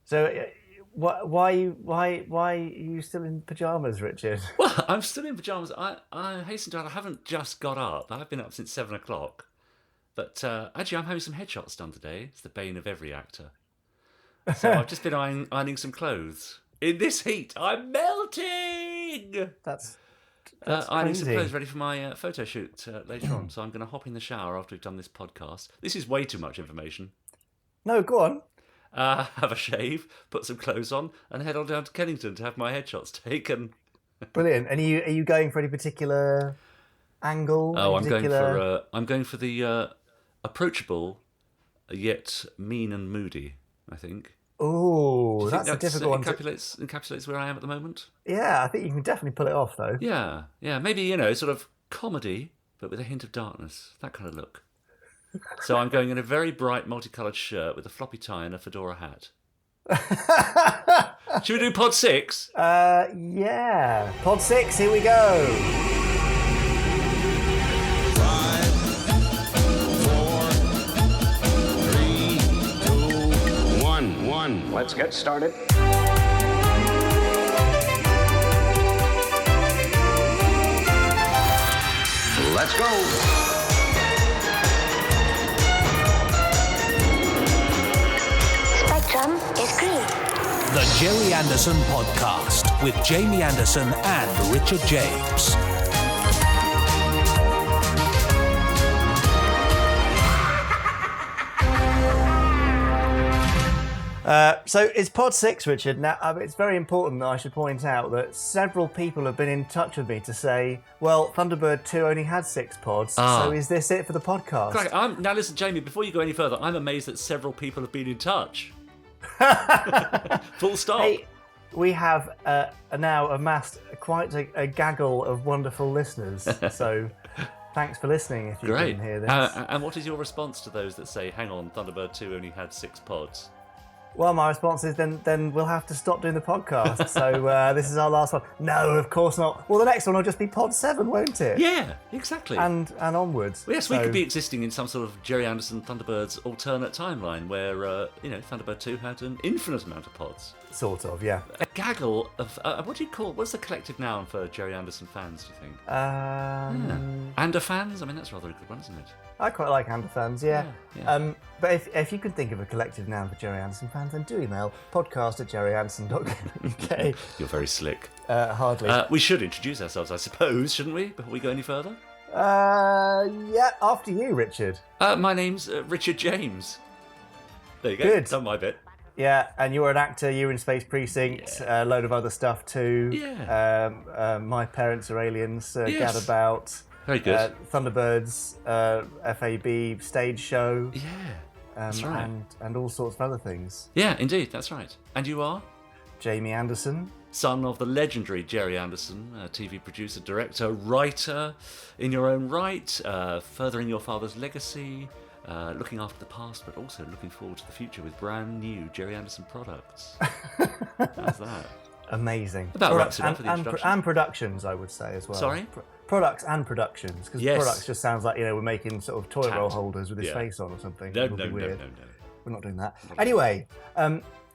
So, why are you still in pyjamas, Richard? Well, I'm still in pyjamas. I hasten to add, I haven't just got up. I've been up since 7 o'clock. But actually, I'm having some headshots done today. It's the bane of every actor. So I've just been ironing some clothes. In this heat, I'm melting! That's ironing some crazy. clothes ready for my photo shoot later on. So I'm going to hop in the shower after we've done this podcast. This is way too much information. No, go on. Have a shave, put some clothes on, and head on down to Kennington to have my headshots taken. Brilliant. And are you going for any particular angle? Oh, I'm going for the approachable, yet mean and moody, I think. Oh, that's a difficult one. Encapsulates where I am at the moment. Yeah, I think you can definitely pull it off, though. Yeah. Maybe, sort of comedy, but with a hint of darkness. That kind of look. So I'm going in a very bright, multicoloured shirt with a floppy tie and a fedora hat. Should we do pod 6? Yeah. Pod 6, here we go. 5, 4, 3, 2, 1. Let's get started. Let's go. Spectrum is green. The Gerry Anderson Podcast with Jamie Anderson and Richard James. So it's pod 6, Richard. Now, it's very important that I should point out that several people have been in touch with me to say, well, Thunderbird 2 only had 6 pods, so is this it for the podcast? Correct. Now listen, Jamie, before you go any further, I'm amazed that several people have been in touch. Full stop. Hey, we have now amassed quite a gaggle of wonderful listeners, so thanks for listening if you Great. didn't hear this. And what is your response to those that say, hang on, Thunderbird 2 only had 6 pods? Well, my response is then we'll have to stop doing the podcast. So this is our last one. No, of course not. Well, the next one will just be pod 7, won't it? Yeah, exactly. And onwards. Well, yes, we could be existing in some sort of Gerry Anderson Thunderbirds alternate timeline where, Thunderbird 2 had an infinite amount of pods. Sort of, yeah. A gaggle of, what's the collective noun for Gerry Anderson fans, do you think? Ander fans? I mean, that's rather a good one, isn't it? I quite like Ander fans, yeah. Yeah. But if you can think of a collective noun for Gerry Anderson fans, then do email podcast@gerryanderson.co.uk. You're very slick. Hardly. We should introduce ourselves, I suppose, shouldn't we, before we go any further? Yeah, after you, Richard. My name's Richard James. There you go. Good. Done my bit. Yeah, and you're an actor, you're in Space Precinct, a load of other stuff too. Yeah. My Parents Are Aliens, Yes. Gadabout. Very good. Thunderbirds, FAB stage show. Yeah, that's right. And all sorts of other things. Yeah, indeed, that's right. And you are? Jamie Anderson. Son of the legendary Gerry Anderson, TV producer, director, writer in your own right, furthering your father's legacy, looking after the past, but also looking forward to the future with brand new Gerry Anderson products. How's that? Amazing. About wraps it up for the introduction. And productions, I would say, as well. Sorry? Products and productions, because Yes. products just sounds like, we're making sort of toilet roll holders with his Yeah. face on or something. No, It would no, be no, weird. no, no. We're not doing that. Anyway,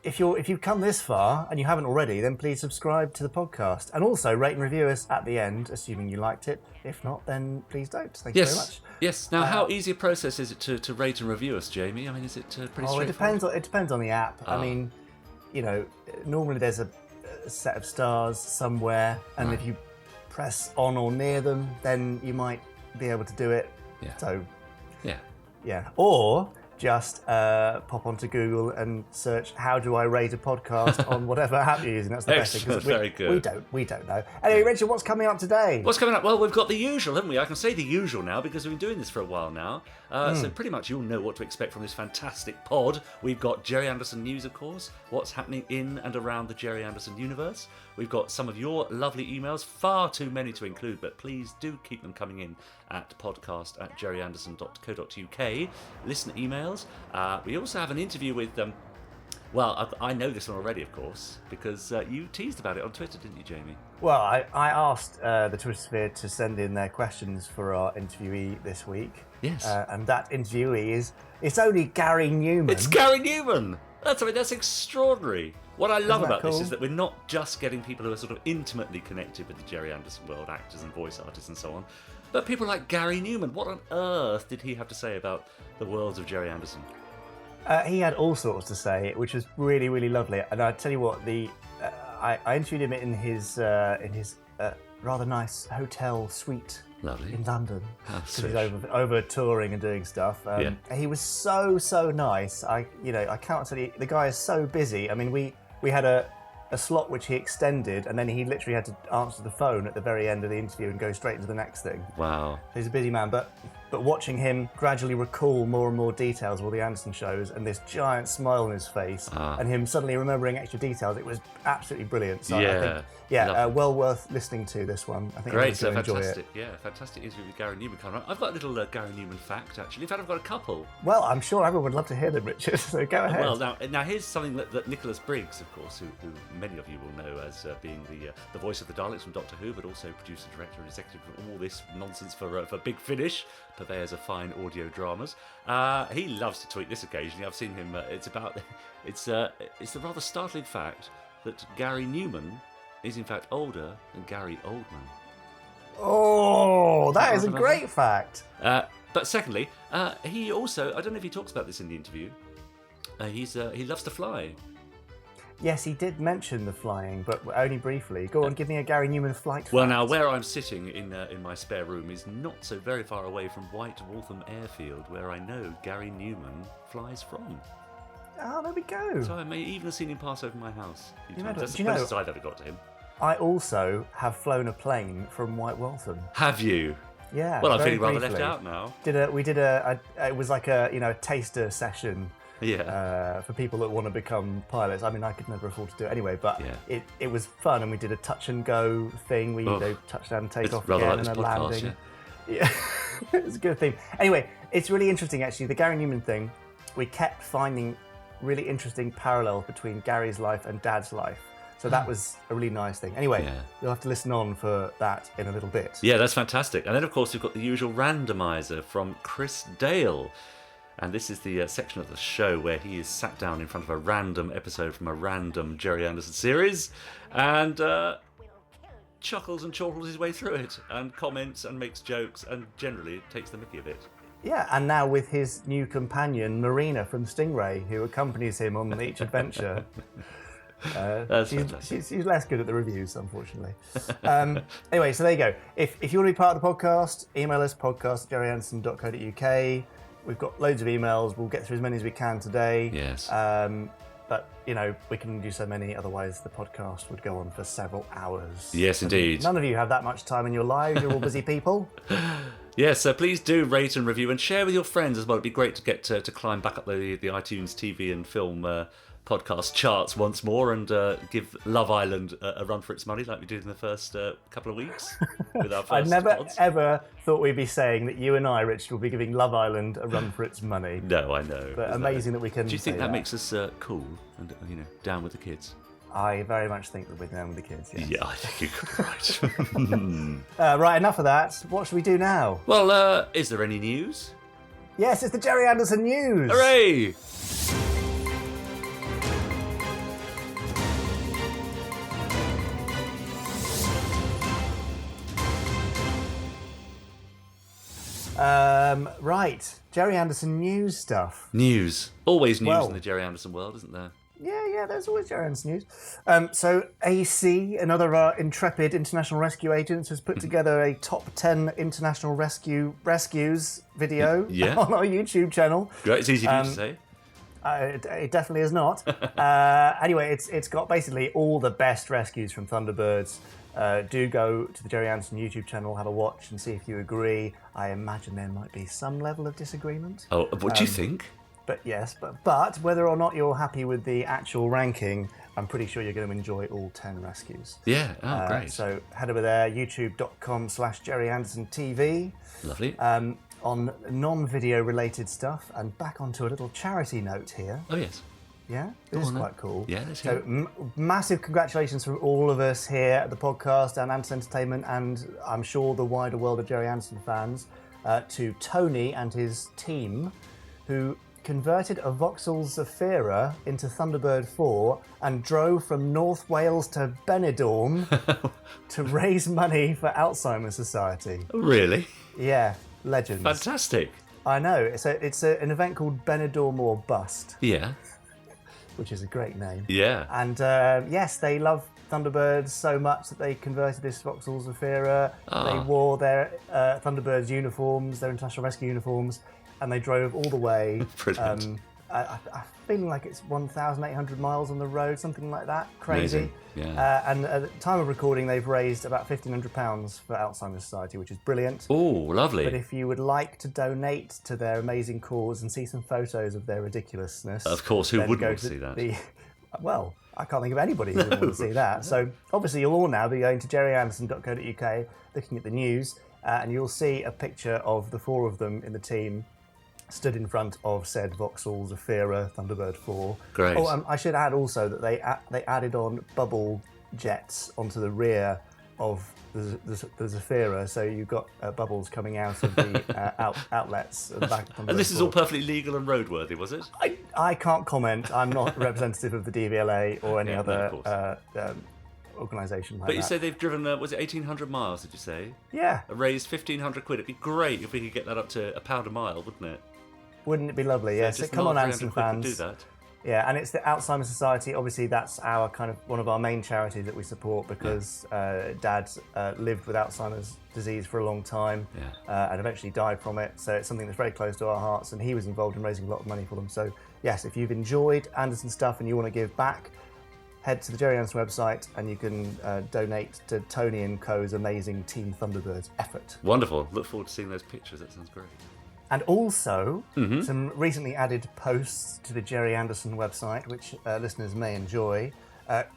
if you've come this far and you haven't already, then please subscribe to the podcast and also rate and review us at the end, assuming you liked it. If not, then please don't. Thank you very much. Yes. Now, how easy a process is it to rate and review us, Jamie? I mean, is it pretty straightforward? It depends on the app. I mean, normally there's a set of stars somewhere, and if you press on or near them, then you might be able to do it. Yeah. So, Yeah. or just pop onto Google and search "How do I rate a podcast" on whatever app you're using. That's the best thing. 'Cause Very good. We don't know. Anyway, Richard, what's coming up today? What's coming up? Well, we've got the usual, haven't we? I can say the usual now because we've been doing this for a while now. So pretty much you'll know what to expect from this fantastic pod. We've got Gerry Anderson news, of course, what's happening in and around the Gerry Anderson universe. We've got some of your lovely emails, far too many to include, but please do keep them coming in at podcast@gerryanderson.co.uk. Listener emails. We also have an interview with well, I know this one already, of course, because you teased about it on Twitter, didn't you, Jamie? Well, I asked the Twitter sphere to send in their questions for our interviewee this week. Yes. And that interviewee it's only Gary Numan. It's Gary Numan! That's extraordinary. What I love that about this cool? is that we're not just getting people who are sort of intimately connected with the Gerry Anderson world, actors and voice artists and so on, but people like Gary Numan. What on earth did he have to say about the worlds of Gerry Anderson? He had all sorts to say, which was really, really lovely. And I tell you what, I interviewed him in his rather nice hotel suite Lovely. in London. How He's swish. over touring and doing stuff. Yeah. He was so nice. I can't tell you, the guy is so busy. I mean, we had a slot which he extended, and then he literally had to answer the phone at the very end of the interview and go straight into the next thing. Wow. He's a busy man, but watching him gradually recall more and more details of all the Anderson shows, and this giant smile on his face, and him suddenly remembering extra details, it was absolutely brilliant. So I think, well worth listening to this one. I think Great, so you'll enjoy fantastic. it. Yeah, fantastic interview with Gary Numan coming up. I've got a little Gary Numan fact, actually. In fact, I've got a couple. Well, I'm sure everyone would love to hear them, Richard, so go ahead. Well, now here's something that Nicholas Briggs, of course, who many of you will know as being the voice of the Daleks from Doctor Who, but also producer, director, and executive of all this nonsense for Big Finish, purveyors of fine audio dramas. He loves to tweet this occasionally. I've seen him. It's the rather startling fact that Gary Numan is in fact older than Gary Oldman. Oh, that is a great fact. But secondly, he also, I don't know if he talks about this in the interview, he loves to fly. Yes, he did mention the flying, but only briefly. Go on, give me a Gary Numan flight Well, fact. now, where I'm sitting in my spare room is not so very far away from White Waltham Airfield, where I know Gary Numan flies from. Oh, there we go. So I may even have seen him pass over my house a few You know, times. That's do the you know- closest I've ever got to him. I also have flown a plane from White Waltham. Have you? Yeah. Well, I'm very feeling rather briefly. left out now. It was like a taster session Yeah. for people that want to become pilots. I mean, I could never afford to do it anyway, but Yeah. it was fun, and we did a touch and go thing where you touch down and take It's off rather again like and this a podcast, landing. Yeah, it's a good theme. Anyway, it's really interesting actually. The Gary Numan thing, we kept finding really interesting parallels between Gary's life and Dad's life. So that was a really nice thing. Anyway, you'll have to listen on for that in a little bit. Yeah, that's fantastic. And then, of course, we've got the usual randomizer from Chris Dale. And this is the section of the show where he is sat down in front of a random episode from a random Gerry Anderson series and chuckles and chortles his way through it and comments and makes jokes and generally takes the mickey a bit. Yeah, and now with his new companion, Marina from Stingray, who accompanies him on each adventure. She's less good at the reviews, unfortunately. Anyway, so there you go. If you want to be part of the podcast, email us, podcast@gerryanderson.co.uk. We've got loads of emails. We'll get through as many as we can today. Yes. But, we can do so many, otherwise the podcast would go on for several hours. Yes, indeed. None of you have that much time in your lives. You're all busy people. Yes, so please do rate and review and share with your friends as well. It'd be great to get to climb back up the iTunes TV and film podcast charts once more and give Love Island a run for its money like we did in the first couple of weeks with our first I've never, pods. ever thought we'd be saying that you and I, Richard, will be giving Love Island a run for its money. No, I know. But amazing that we can Do you think say that makes us cool and, down with the kids? I very much think that we're down with the kids, yes. Yeah, I think you could be right. Right, enough of that. What should we do now? Well, is there any news? Yes, it's the Gerry Anderson News. Hooray! Right, Gerry Anderson News stuff. News. Always news Well- in the Gerry Anderson world, isn't there? Yeah, there's always Gerry Anderson News. So AC, another of our intrepid international rescue agents, has put together a top 10 international rescues video Yeah. on our YouTube channel. Great, it's easy for you to say. It definitely is not. Anyway, it's got basically all the best rescues from Thunderbirds. Do go to the Gerry Anderson YouTube channel, have a watch, and see if you agree. I imagine there might be some level of disagreement. Oh, what do you think? But yes, but whether or not you're happy with the actual ranking, I'm pretty sure you're going to enjoy all 10 rescues. Yeah, oh, great. So head over there, youtube.com/Gerry Anderson TV. Lovely. On non-video related stuff, and back onto a little charity note here. Oh, yes. Yeah, this is on then. quite cool. Yeah, let's So hear massive congratulations from all of us here at the podcast and Anderson Entertainment, and I'm sure the wider world of Gerry Anderson fans, to Tony and his team, who converted a Vauxhall Zafira into Thunderbird 4 and drove from North Wales to Benidorm to raise money for Alzheimer's Society. Really? Yeah, legends. Fantastic. I know. It's an event called Benidorm or Bust, Yeah. which is a great name. Yeah. And yes, they love Thunderbirds so much that they converted this Vauxhall Zafira. They wore their Thunderbirds uniforms, their international rescue uniforms, and they drove all the way. Brilliant. I'm feeling like it's 1,800 miles on the road, something like that. Crazy. Amazing. Yeah. And at the time of recording, they've raised about £1,500 for Alzheimer's Society, which is brilliant. Oh, lovely. But if you would like to donate to their amazing cause and see some photos of their ridiculousness... Of course, who then wouldn't go want to to see that? Well, I can't think of anybody who would want to see that. So obviously you'll all now be going to gerryanderson.co.uk, looking at the news, and you'll see a picture of the four of them in the team stood in front of said Vauxhall Zafira Thunderbird 4. Great. Oh, I should add also that they added on bubble jets onto the rear of the Zafira, so you've got bubbles coming out of the outlets at the back of Thunderbird And this is 4. all perfectly legal and roadworthy, was it? I can't comment. I'm not a representative of the DVLA or any Yeah, no, of other organisation like But you that. say they've driven, was it 1,800 miles, did you say? Yeah. Raised 1,500 quid. It'd be great if we could get that up to £1 a mile, wouldn't it? Wouldn't it be lovely? Yes. Just Come on, not Anderson 300 quid fans. to do that. Yeah, and it's the Alzheimer's Society. Obviously, that's our kind of one of our main charities that we support because Dad lived with Alzheimer's disease for a long time and eventually died from it. So it's something that's very close to our hearts, and he was involved in raising a lot of money for them. So yes, if you've enjoyed Anderson stuff and you want to give back, head to the Gerry Anderson website and you can donate to Tony and Co.'s amazing Team Thunderbirds effort. Wonderful. Look forward to seeing those pictures. That sounds great. And also, some recently added posts to the Gerry Anderson website, which listeners may enjoy.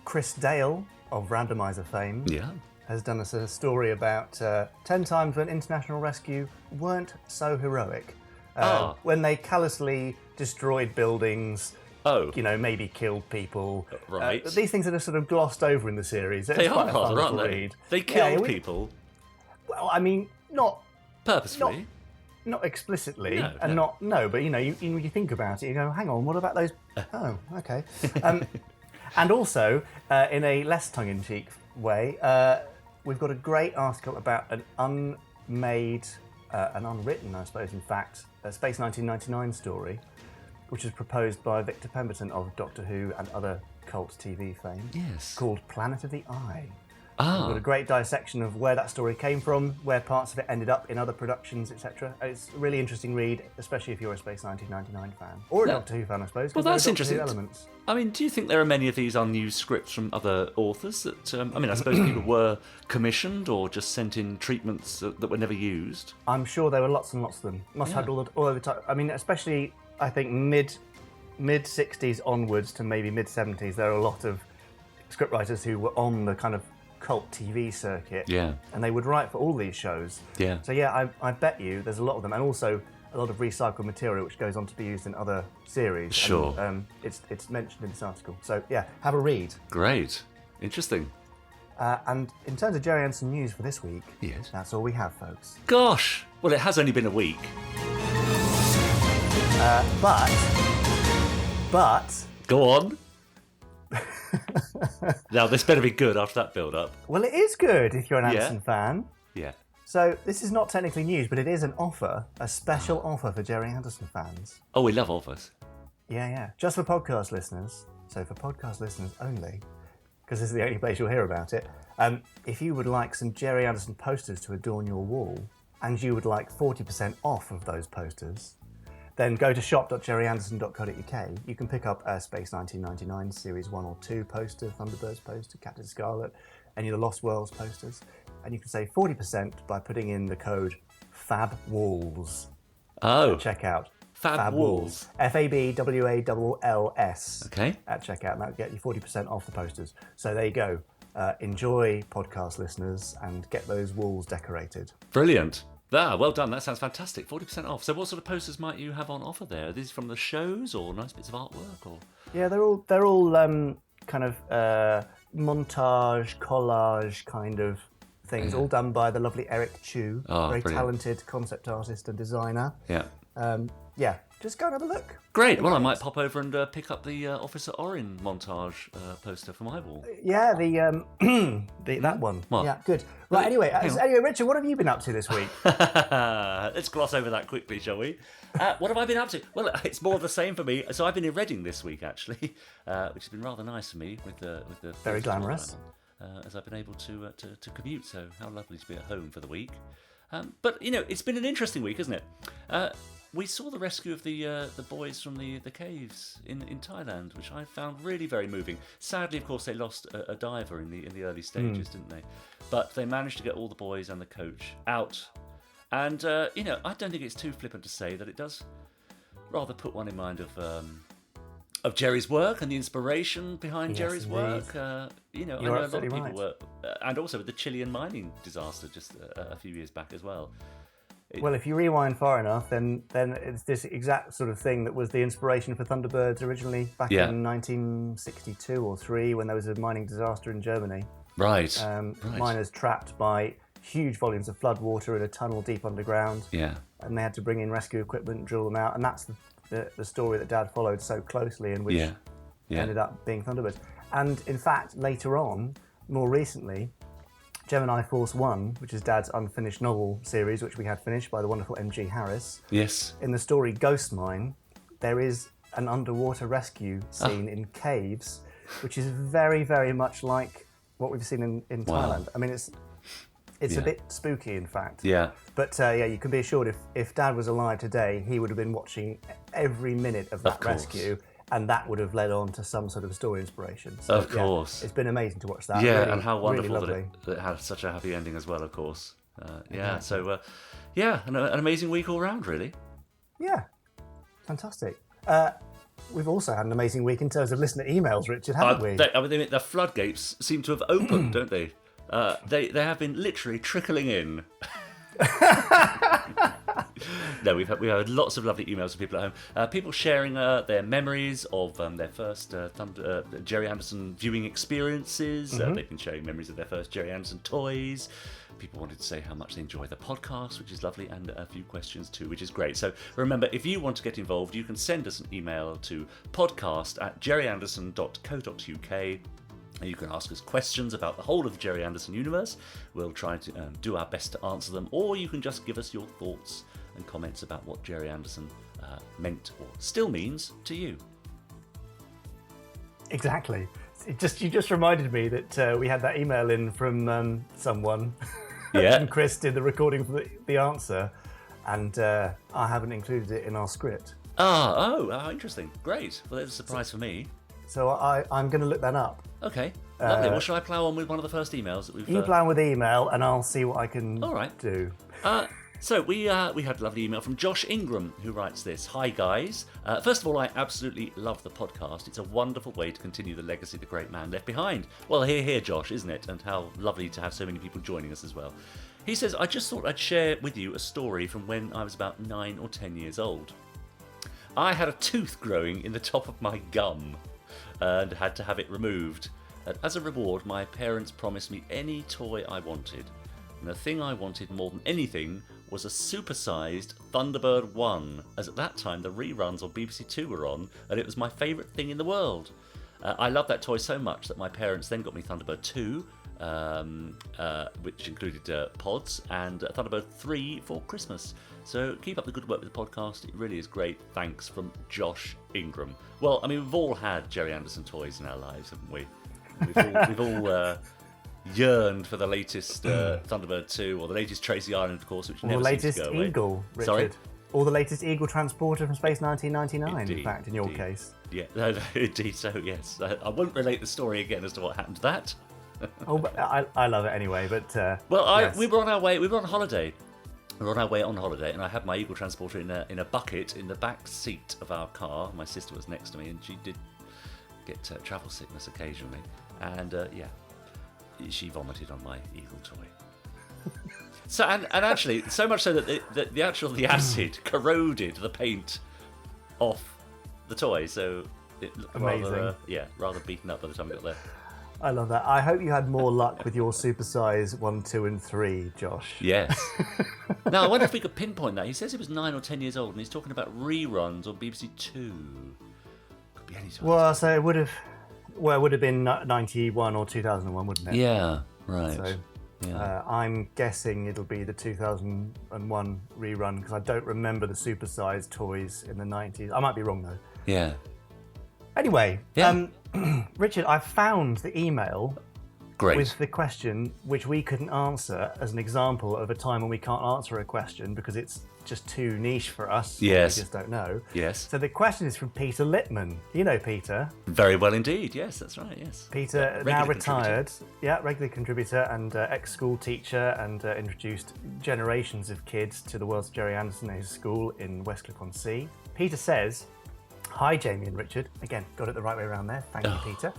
Chris Dale, of randomizer fame, has done us a story about 10 times when international rescue weren't so heroic. When they callously destroyed buildings, maybe killed people. Right. These things are sort of glossed over in the series. They It's quite are a fun rather, aren't little they? read. They killed Yeah, people. Well, I mean, not Purposefully. Not explicitly, No, and no. but you think about it, you go, hang on, what about those? Oh, okay. And also, in a less tongue-in-cheek way, we've got a great article about an unmade, an unwritten, I suppose, in fact, a Space 1999 story, which was proposed by Victor Pemberton of Doctor Who and other cult TV fame. Yes. Called Planet of the Eye. We've got a great dissection of where that story came from, where parts of it ended up in other productions, etc. It's a really interesting read, especially if you're a Space 1999 fan. Or a Doctor Who fan, I suppose. 'cause Well, that's there are Doctor Who interesting. Elements. I mean, do you think there are many of these unused scripts from other authors that, I suppose people were commissioned or just sent in treatments that were never used? I'm sure there were lots and lots of them. Must have had all the time. I mean, especially, I think, mid-60s onwards to maybe mid-70s, there are a lot of scriptwriters who were on the kind of cult TV circuit. Yeah. And they would write for all these shows. Yeah. So yeah, I bet you there's a lot of them. And also a lot of recycled material which goes on to be used in other series. Sure. And, it's mentioned in this article. So yeah, have a read. Great. Interesting. And in terms of Gerry Anderson news for this week, Yes. that's all we have, folks. Gosh. Well, it has only been a week. But... Go on. Now, this better be good after that build-up. Well, it is good if you're an Anderson fan. Yeah. So this is not technically news, but it is an offer, a special offer for Gerry Anderson fans. Oh, we love offers. Yeah. Just for podcast listeners. So for podcast listeners only, because this is the only place you'll hear about it. If you would like some Gerry Anderson posters to adorn your wall, and you would like 40% off of those posters, then go to shop.gerryanderson.co.uk. You can pick up a Space 1999 Series 1 or 2 poster, Thunderbirds poster, Captain Scarlet, any of the Lost Worlds posters. And you can save 40% by putting in the code FABWALLS Oh. at checkout. FABWALLS. FABWALLS. Okay. At checkout, and that'll get you 40% off the posters. So there you go. Enjoy, podcast listeners, and get those walls decorated. Brilliant. Well done. That sounds fantastic. 40% off. So what sort of posters might you have on offer there? Are these from the shows or nice bits of artwork? Or Yeah, they're all kind of montage, collage kind of things, all done by the lovely Eric Chu, very brilliant. talented concept artist and designer. Yeah. just go and have a look. Great. Well, I might pop over and pick up the Officer Orin montage poster for my wall. Yeah, that one. What? Yeah, good. Right. Anyway, Richard, what have you been up to this week? Let's gloss over that quickly, shall we? What have I been up to? Well, it's more of the same for me. So I've been in Reading this week, actually, which has been rather nice for me with the Very glamorous. As I've been able to commute. So how lovely to be at home for the week. But it's been an interesting week, isn't it? We saw the rescue of the boys from the caves in Thailand, which I found really very moving. Sadly, of course, they lost a diver in the early stages, didn't they? But they managed to get all the boys and the coach out. And I don't think it's too flippant to say that it does rather put one in mind of Gerry's work and the inspiration behind Gerry's work. I know a lot of people were, and also with the Chilean mining disaster just a few years back as well. Well, if you rewind far enough, then it's this exact sort of thing that was the inspiration for Thunderbirds originally back in 1962 or 3 when there was a mining disaster in Germany. Right. Miners trapped by huge volumes of flood water in a tunnel deep underground. Yeah. And they had to bring in rescue equipment and drill them out. And that's the story that Dad followed so closely and which ended up being Thunderbirds. And in fact, later on, more recently, Gemini Force 1, which is Dad's unfinished novel series, which we had finished by the wonderful M.G. Harris. Yes. In the story Ghost Mine, there is an underwater rescue scene in caves, which is very, very much like what we've seen in Thailand. I mean, it's a bit spooky, in fact. Yeah. But you can be assured if Dad was alive today, he would have been watching every minute of that rescue. And that would have led on to some sort of story inspiration. So, of course. It's been amazing to watch that. Yeah, really, and how wonderful really that it had such a happy ending as well, of course. So, an amazing week all round, really. Yeah, fantastic. We've also had an amazing week in terms of listener emails, Richard, haven't we? The floodgates seem to have opened, don't they? They have been literally trickling in. No, we've had lots of lovely emails from people at home. People sharing their memories of their first Gerry Anderson viewing experiences. They've been sharing memories of their first Gerry Anderson toys. People wanted to say how much they enjoy the podcast, which is lovely, and a few questions too, which is great. So remember, if you want to get involved, you can send us an email to podcast@gerryanderson.co.uk. And you can ask us questions about the whole of the Gerry Anderson universe. We'll try to do our best to answer them, or you can just give us your thoughts and comments about what Gerry Anderson meant or still means to you. Exactly. You just reminded me that we had that email in from someone. Yeah. And Chris did the recording for the answer, and I haven't included it in our script. Oh, interesting. Great. Well, there's a surprise for me. So I'm going to look that up. Okay, lovely. Well, shall I plough on with one of the first emails that we've... You plough with the email, and I'll see what I can do. So we had a lovely email from Josh Ingram, who writes this. Hi, guys. First of all, I absolutely love the podcast. It's a wonderful way to continue the legacy the great man left behind. Well, hear, Josh, isn't it? And how lovely to have so many people joining us as well. He says, I just thought I'd share with you a story from when I was about 9 or 10 years old. I had a tooth growing in the top of my gum and had to have it removed. As a reward, my parents promised me any toy I wanted. And the thing I wanted more than anything was a supersized Thunderbird 1, as at that time the reruns on BBC Two were on, and it was my favourite thing in the world. I loved that toy so much that my parents then got me Thunderbird 2, which included pods, and Thunderbird 3 for Christmas. So keep up the good work with the podcast. It really is great. Thanks, from Josh Ingram. Well, I mean, we've all had Gerry Anderson toys in our lives, haven't we? We've all yearned for the latest Thunderbird 2, or the latest Tracy Island, of course, which never seems to go away. The latest Eagle, Richard. Sorry? Or the latest Eagle transporter from Space 1999, Indeed, in fact, in your case. Yeah, indeed so, yes. I won't relate the story again as to what happened to that. But I love it anyway, but... yes. We were on our way, we were on holiday. We were on our way on holiday, and I had my Eagle transporter in a bucket in the back seat of our car. My sister was next to me, and she did get travel sickness occasionally. And, she vomited on my Eagle toy. So and actually, so much so that the acid corroded the paint off the toy, so it looked rather beaten up by the time we got there. I love that. I hope you had more luck with your supersize 1, 2, and 3, Josh. Yes. Now, I wonder if we could pinpoint that. He says he was 9 or 10 years old, and he's talking about reruns on BBC Two. Could be any time. Well, so it would have been 91 or 2001, wouldn't it? Yeah, right. So yeah. I'm guessing it'll be the 2001 rerun because I don't remember the supersized toys in the 90s. I might be wrong though. Yeah. Anyway, Yeah. Richard, I found the email Great. with the question which we couldn't answer as an example of a time when we can't answer a question because it's just too niche for us. Yes. We just don't know. Yes. So the question is from Peter Littman. You know Peter. Very well indeed. Yes, that's right. Yes. Peter, Regular now contributor. retired. Yeah, regular contributor and ex-school teacher and introduced generations of kids to the world's Gerry Anderson and his school in Westcliff-on-Sea. Peter says, "Hi, Jamie and Richard." Again, got it the right way around there. Thank you, Peter.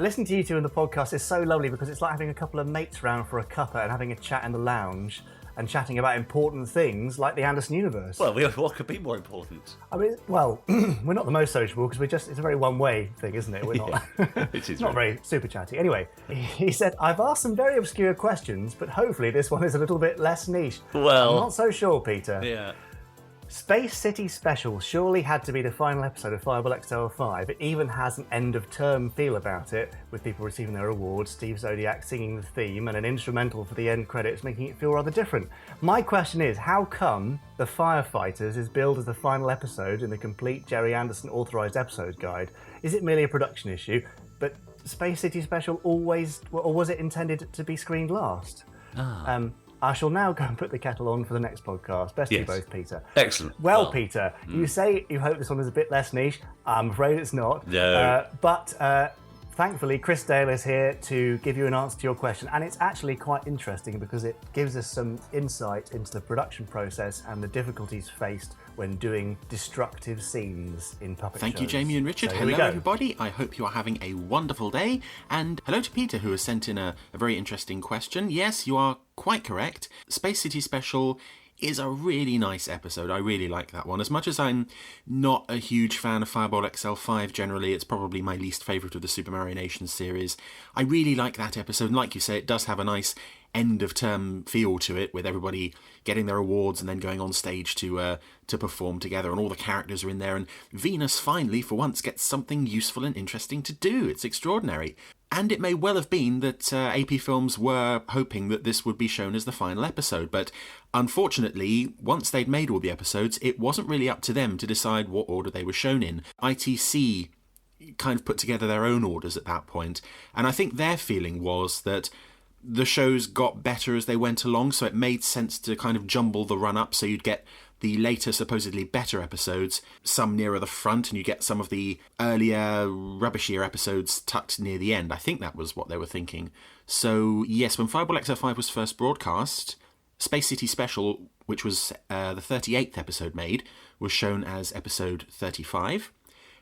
Listening to you two in the podcast is so lovely because it's like having a couple of mates round for a cuppa and having a chat in the lounge and chatting about important things like the Anderson universe. Well, what could be more important? I mean, well, we're not the most sociable because it's a very one-way thing, isn't it? We're not, It is not very super chatty. Anyway, he said, "I've asked some very obscure questions, but hopefully this one is a little bit less niche." Well- I'm not so sure, Peter. Yeah. Space City Special surely had to be the final episode of Fireball XL5. It even has an end-of-term feel about it, with people receiving their awards, Steve Zodiac singing the theme, and an instrumental for the end credits, making it feel rather different. My question is, how come The Firefighters is billed as the final episode in the complete Gerry Anderson authorised episode guide? Is it merely a production issue? But Space City Special always, or was it intended to be screened last? I shall now go and put the kettle on for the next podcast. Best to you Yes. both, Peter. Excellent. Well, Peter, you say you hope this one is a bit less niche. I'm afraid it's not. No. But thankfully, Chris Dale is here to give you an answer to your question. And it's actually quite interesting because it gives us some insight into the production process and the difficulties faced when doing destructive scenes in puppet Thank you, shows. Jamie and Richard. So here we Hello, go. everybody. I hope you are having a wonderful day. And hello to Peter, who has sent in a very interesting question. Yes, you are quite correct. Space City Special is a really nice episode. I really like that one. As much as I'm not a huge fan of Fireball XL5 generally, it's probably my least favourite of the Super Mario Nation series. I really like that episode. And like you say, it does have a nice end-of-term feel to it, with everybody getting their awards and then going on stage to perform together, and all the characters are in there, and Venus finally, for once, gets something useful and interesting to do. It's extraordinary. And it may well have been that AP Films were hoping that this would be shown as the final episode, but unfortunately, once they'd made all the episodes, it wasn't really up to them to decide what order they were shown in. ITC kind of put together their own orders at that point, and I think their feeling was that the shows got better as they went along, so it made sense to kind of jumble the run-up, so you'd get the later, supposedly better episodes, some nearer the front, and you get some of the earlier, rubbishier episodes tucked near the end. I think that was what they were thinking. So, yes, when Fireball XL5 was first broadcast, Space City Special, which was the 38th episode made, was shown as episode 35,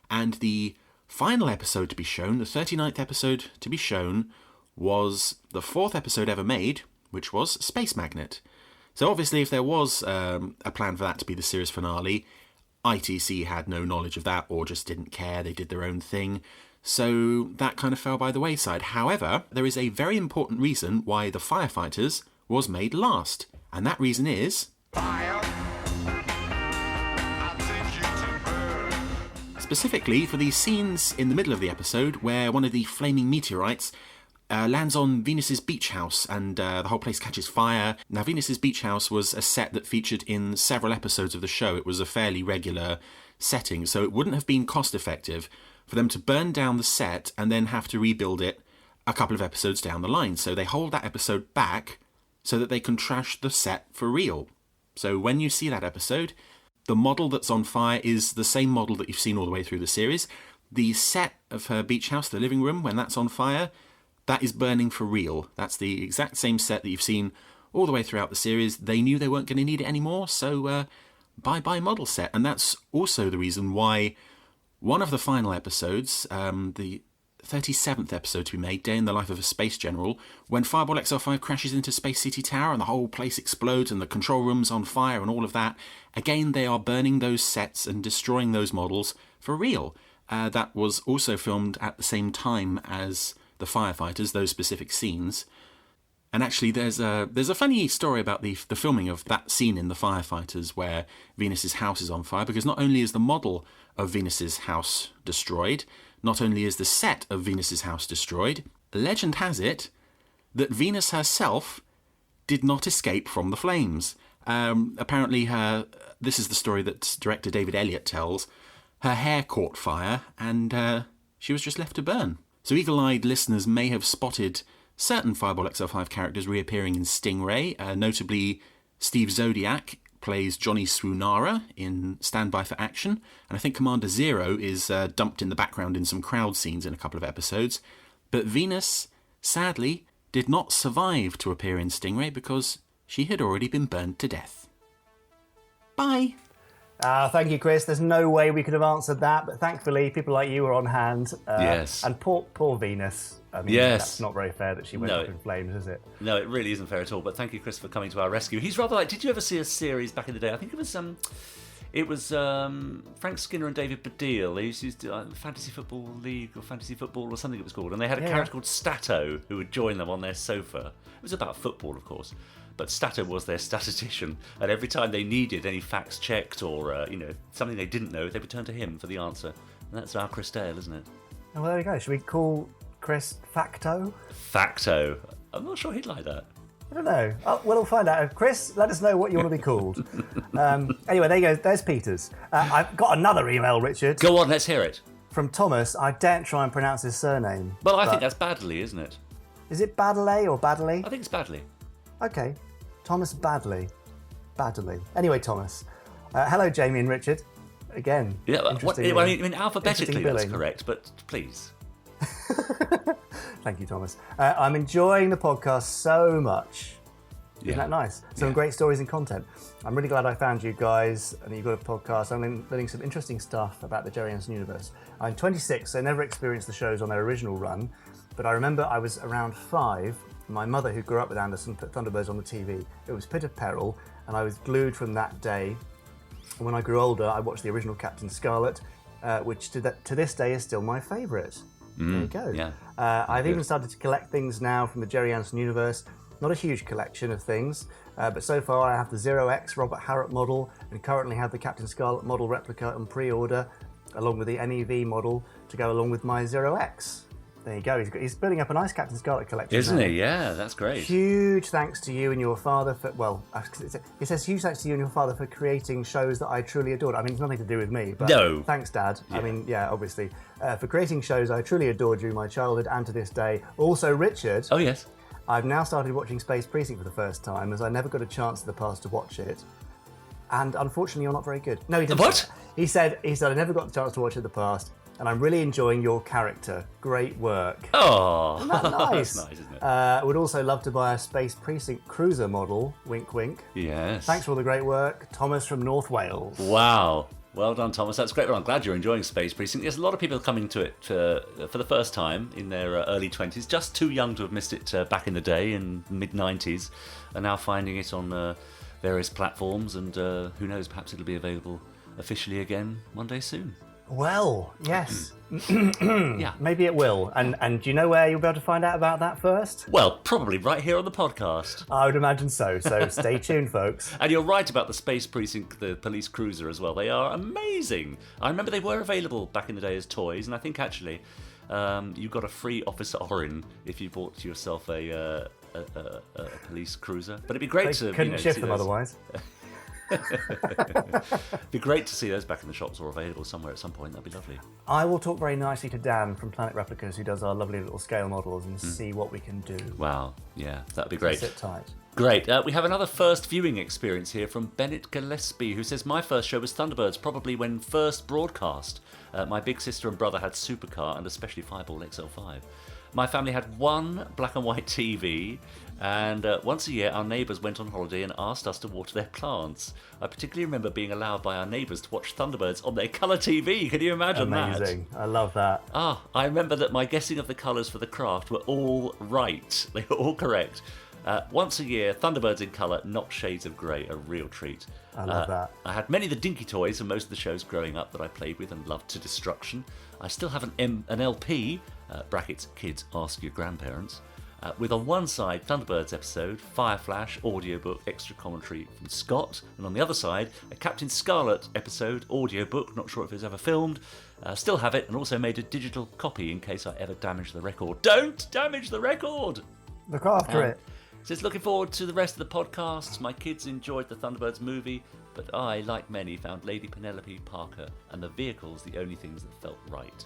and the final episode to be shown, the 39th episode to be shown, was the 4th episode ever made, which was Space Magnet. So obviously, if there was a plan for that to be the series finale, ITC had no knowledge of that or just didn't care. They did their own thing. So that kind of fell by the wayside. However, there is a very important reason why The Firefighters was made last. And that reason is... specifically for the scenes in the middle of the episode where one of the flaming meteorites lands on Venus's beach house, and the whole place catches fire. Now, Venus's beach house was a set that featured in several episodes of the show. It was a fairly regular setting, so it wouldn't have been cost effective for them to burn down the set and then have to rebuild it a couple of episodes down the line. So they hold that episode back so that they can trash the set for real. So when you see that episode, the model that's on fire is the same model that you've seen all the way through the series. The set of her beach house, the living room, when that's on fire, that is burning for real. That's the exact same set that you've seen all the way throughout the series. They knew they weren't going to need it anymore, so bye-bye model set. And that's also the reason why one of the final episodes, the 37th episode to be made, Day in the Life of a Space General, when Fireball XL5 crashes into Space City Tower and the whole place explodes and the control room's on fire and all of that, again, they are burning those sets and destroying those models for real. That was also filmed at the same time as the firefighters, those specific scenes. And actually, there's a funny story about the filming of that scene in the firefighters where Venus's house is on fire, because not only is the model of Venus's house destroyed, not only is the set of Venus's house destroyed, legend has it that Venus herself did not escape from the flames. Apparently, this is the story that director David Elliott tells. Her hair caught fire and she was just left to burn. So eagle-eyed listeners may have spotted certain Fireball XL5 characters reappearing in Stingray, notably Steve Zodiac plays Johnny Swoonara in Stand By for Action, and I think Commander Zero is dumped in the background in some crowd scenes in a couple of episodes. But Venus, sadly, did not survive to appear in Stingray because she had already been burned to death. Bye! Thank you, Chris. There's no way we could have answered that, but thankfully people like you were on hand. Yes. And poor Venus. I mean, yes. That's not very fair that she went up in flames, is it? No, it really isn't fair at all. But thank you, Chris, for coming to our rescue. He's rather like, did you ever see a series back in the day? I think it was Frank Skinner and David Baddiel. They used to do Fantasy Football League or Fantasy Football or something it was called. And they had a character called Stato who would join them on their sofa. It was about football, of course. But Stato was their statistician, and every time they needed any facts checked or something they didn't know, they would turn to him for the answer. And that's our Chris Dale, isn't it? Oh, well, there we go. Should we call Chris Facto? Facto. I'm not sure he'd like that. I don't know. We'll find out. Chris, let us know what you want to be called. Anyway, there you go. There's Peter's. I've got another email, Richard. Go on, let's hear it. From Thomas. I daren't try and pronounce his surname. Well, I think that's Baddeley, isn't it? Is it Baddeley or Baddeley? I think it's Baddeley. Okay. Thomas Baddeley. Anyway, Thomas. Hello, Jamie and Richard. Again. Yeah, I mean, alphabetically that's correct, but please. Thank you, Thomas. I'm enjoying the podcast so much. Isn't that nice? Some great stories and content. I'm really glad I found you guys and that you've got a podcast. I'm learning some interesting stuff about the Gerry Anderson universe. I'm 26, so I never experienced the shows on their original run, but I remember I was around 5. My mother, who grew up with Anderson, put Thunderbirds on the TV. It was Pit of Peril, and I was glued from that day. And when I grew older, I watched the original Captain Scarlet, which to this day is still my favourite. There you go. Yeah. I've even started to collect things now from the Gerry Anderson universe. Not a huge collection of things, but so far I have the 0X Robert Harrop model and currently have the Captain Scarlet model replica on pre-order, along with the MEV model to go along with my 0X. There you go. He's building up a nice Captain Scarlet collection. Isn't he? Yeah, that's great. Huge thanks to you and your father for, it says huge thanks to you and your father for creating shows that I truly adored. I mean, it's nothing to do with me, but no. Thanks, Dad. Yeah. I mean, yeah, obviously. For creating shows I truly adored during my childhood and to this day. Also, Richard. Oh, yes. I've now started watching Space Precinct for the first time, as I never got a chance in the past to watch it. And unfortunately, you're not very good. No, he didn't. What? He said I never got the chance to watch it in the past. And I'm really enjoying your character. Great work. Oh, isn't that nice? That's nice, isn't it? I would also love to buy a Space Precinct cruiser model. Wink, wink. Yes. Thanks for all the great work. Thomas from North Wales. Wow. Well done, Thomas. That's great. Well, I'm glad you're enjoying Space Precinct. There's a lot of people coming to it for the first time in their early 20s, just too young to have missed it back in the day in mid-90s, and now finding it on various platforms, and who knows, perhaps it'll be available officially again one day soon. Well, yes. Yeah. Maybe it will. And do you know where you'll be able to find out about that first? Well, probably right here on the podcast. I would imagine so. So stay tuned, folks. And you're right about the Space Precinct, the police cruiser as well. They are amazing. I remember they were available back in the day as toys, and I think actually you got a free Officer Orin if you bought yourself a police cruiser. But it'd be great to couldn't shift them otherwise. It'd be great to see those back in the shops or available somewhere at some point. That'd be lovely. I will talk very nicely to Dan from Planet Replicas, who does our lovely little scale models, and see what we can do. Wow, yeah, that'd be great. Sit tight. Great. We have another first viewing experience here from Bennett Gillespie, who says, my first show was Thunderbirds, probably when first broadcast. My big sister and brother had Supercar and especially Fireball XL5. My family had one black and white TV, and once a year our neighbours went on holiday and asked us to water their plants. I particularly remember being allowed by our neighbours to watch Thunderbirds on their colour TV. Can you imagine that? Amazing. I love that. I remember that my guessing of the colours for the craft were all right. They were all correct. Once a year, Thunderbirds in colour, not shades of grey, a real treat. I love that. I had many of the dinky toys from most of the shows growing up that I played with and loved to destruction. I still have an LP, brackets, kids, ask your grandparents, with on one side Thunderbirds episode, Fireflash, audiobook, extra commentary from Scott, and on the other side a Captain Scarlet episode, audiobook, not sure if it was ever filmed. Still have it, and also made a digital copy in case I ever damage the record. Don't damage the record! Look after it. Says, looking forward to the rest of the podcasts. My kids enjoyed the Thunderbirds movie, but I, like many, found Lady Penelope, Parker, and the vehicles the only things that felt right.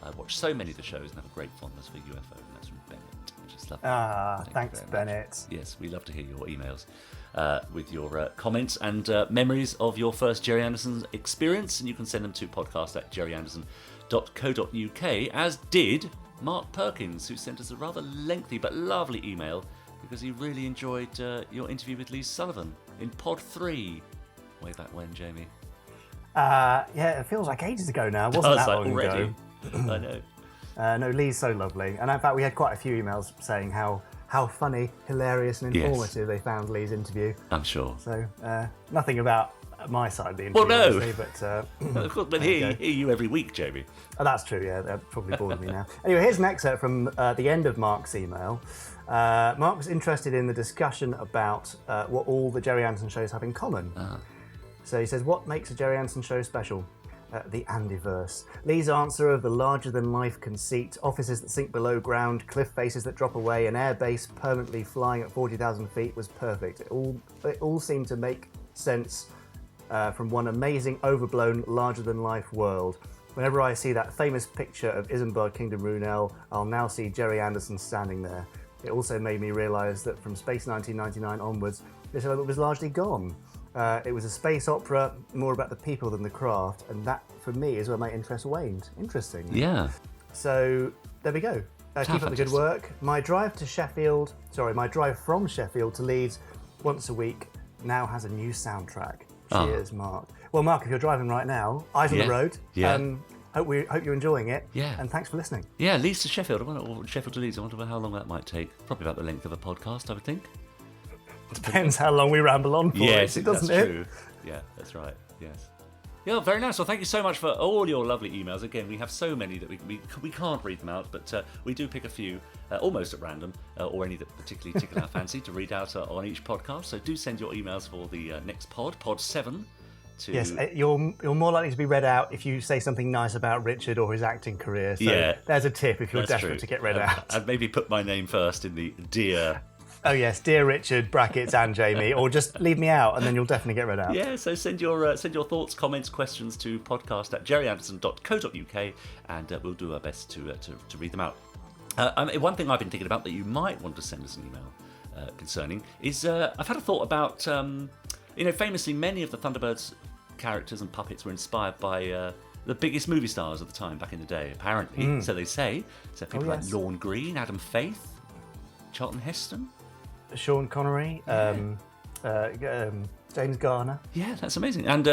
I watched so many of the shows and have a great fondness for UFO, and that's from Bennett, which is lovely. Thanks, Bennett. Yes, we love to hear your emails with your comments and memories of your first Gerry Anderson experience, and you can send them to podcast@gerryanderson.co.uk, as did Mark Perkins, who sent us a rather lengthy but lovely email because he really enjoyed your interview with Lee Sullivan in Pod 3. Way back when, Jamie? Yeah, it feels like ages ago now. Wasn't that long already? ago? I know. No, Lee's so lovely. And in fact, we had quite a few emails saying how funny, hilarious and informative they found Lee's interview. I'm sure. So, nothing about my side of the interview, Well, no. obviously, but... Of course, but hear you every week, Jamie. Oh, that's true, yeah. That probably bored me now. Anyway, here's an excerpt from the end of Mark's email. Mark was interested in the discussion about what all the Gerry Anderson shows have in common. So he says, what makes a Gerry Anderson show special? The Andyverse. Lee's answer of the larger-than-life conceit, offices that sink below ground, cliff faces that drop away, an air base permanently flying at 40,000 feet was perfect. It all seemed to make sense from one amazing, overblown, larger-than-life world. Whenever I see that famous picture of Isambard Kingdom Runel, I'll now see Gerry Anderson standing there. It also made me realise that from Space 1999 onwards, this element was largely gone. It was a space opera, more about the people than the craft, and that, for me, is where my interest waned. Interesting. Yeah. So, there we go. Keep up the good work. My drive from Sheffield to Leeds once a week now has a new soundtrack. Cheers, Mark. Well, Mark, if you're driving right now, eyes on the road. Yeah. Hope you're enjoying it. Yeah. And thanks for listening. Yeah, Leeds to Sheffield. Or Sheffield to Leeds. I wonder how long that might take. Probably about the length of a podcast, I would think. Depends how long we ramble on for. Yes, doesn't that's it? true. Yeah, that's right. Yes. Yeah, very nice. Well, thank you so much for all your lovely emails. Again, we have so many that we can't read them out, but we do pick a few almost at random, or any that particularly tickle our fancy to read out on each podcast. So do send your emails for the next pod 7. Yes, you're more likely to be read out if you say something nice about Richard or his acting career. So there's a tip if you're desperate to get read out. And maybe put my name first in the dear... Oh yes, dear Richard, brackets and Jamie, or just leave me out and then you'll definitely get read out. Yeah, so send your thoughts, comments, questions to podcast@gerryanderson.co.uk, and we'll do our best to read them out. One thing I've been thinking about that you might want to send us an email concerning is I've had a thought about famously many of the Thunderbirds characters and puppets were inspired by the biggest movie stars of the time back in the day, apparently. So they say. So people like Lorne Greene, Adam Faith, Charlton Heston, Sean Connery, James Garner. Yeah, that's amazing. And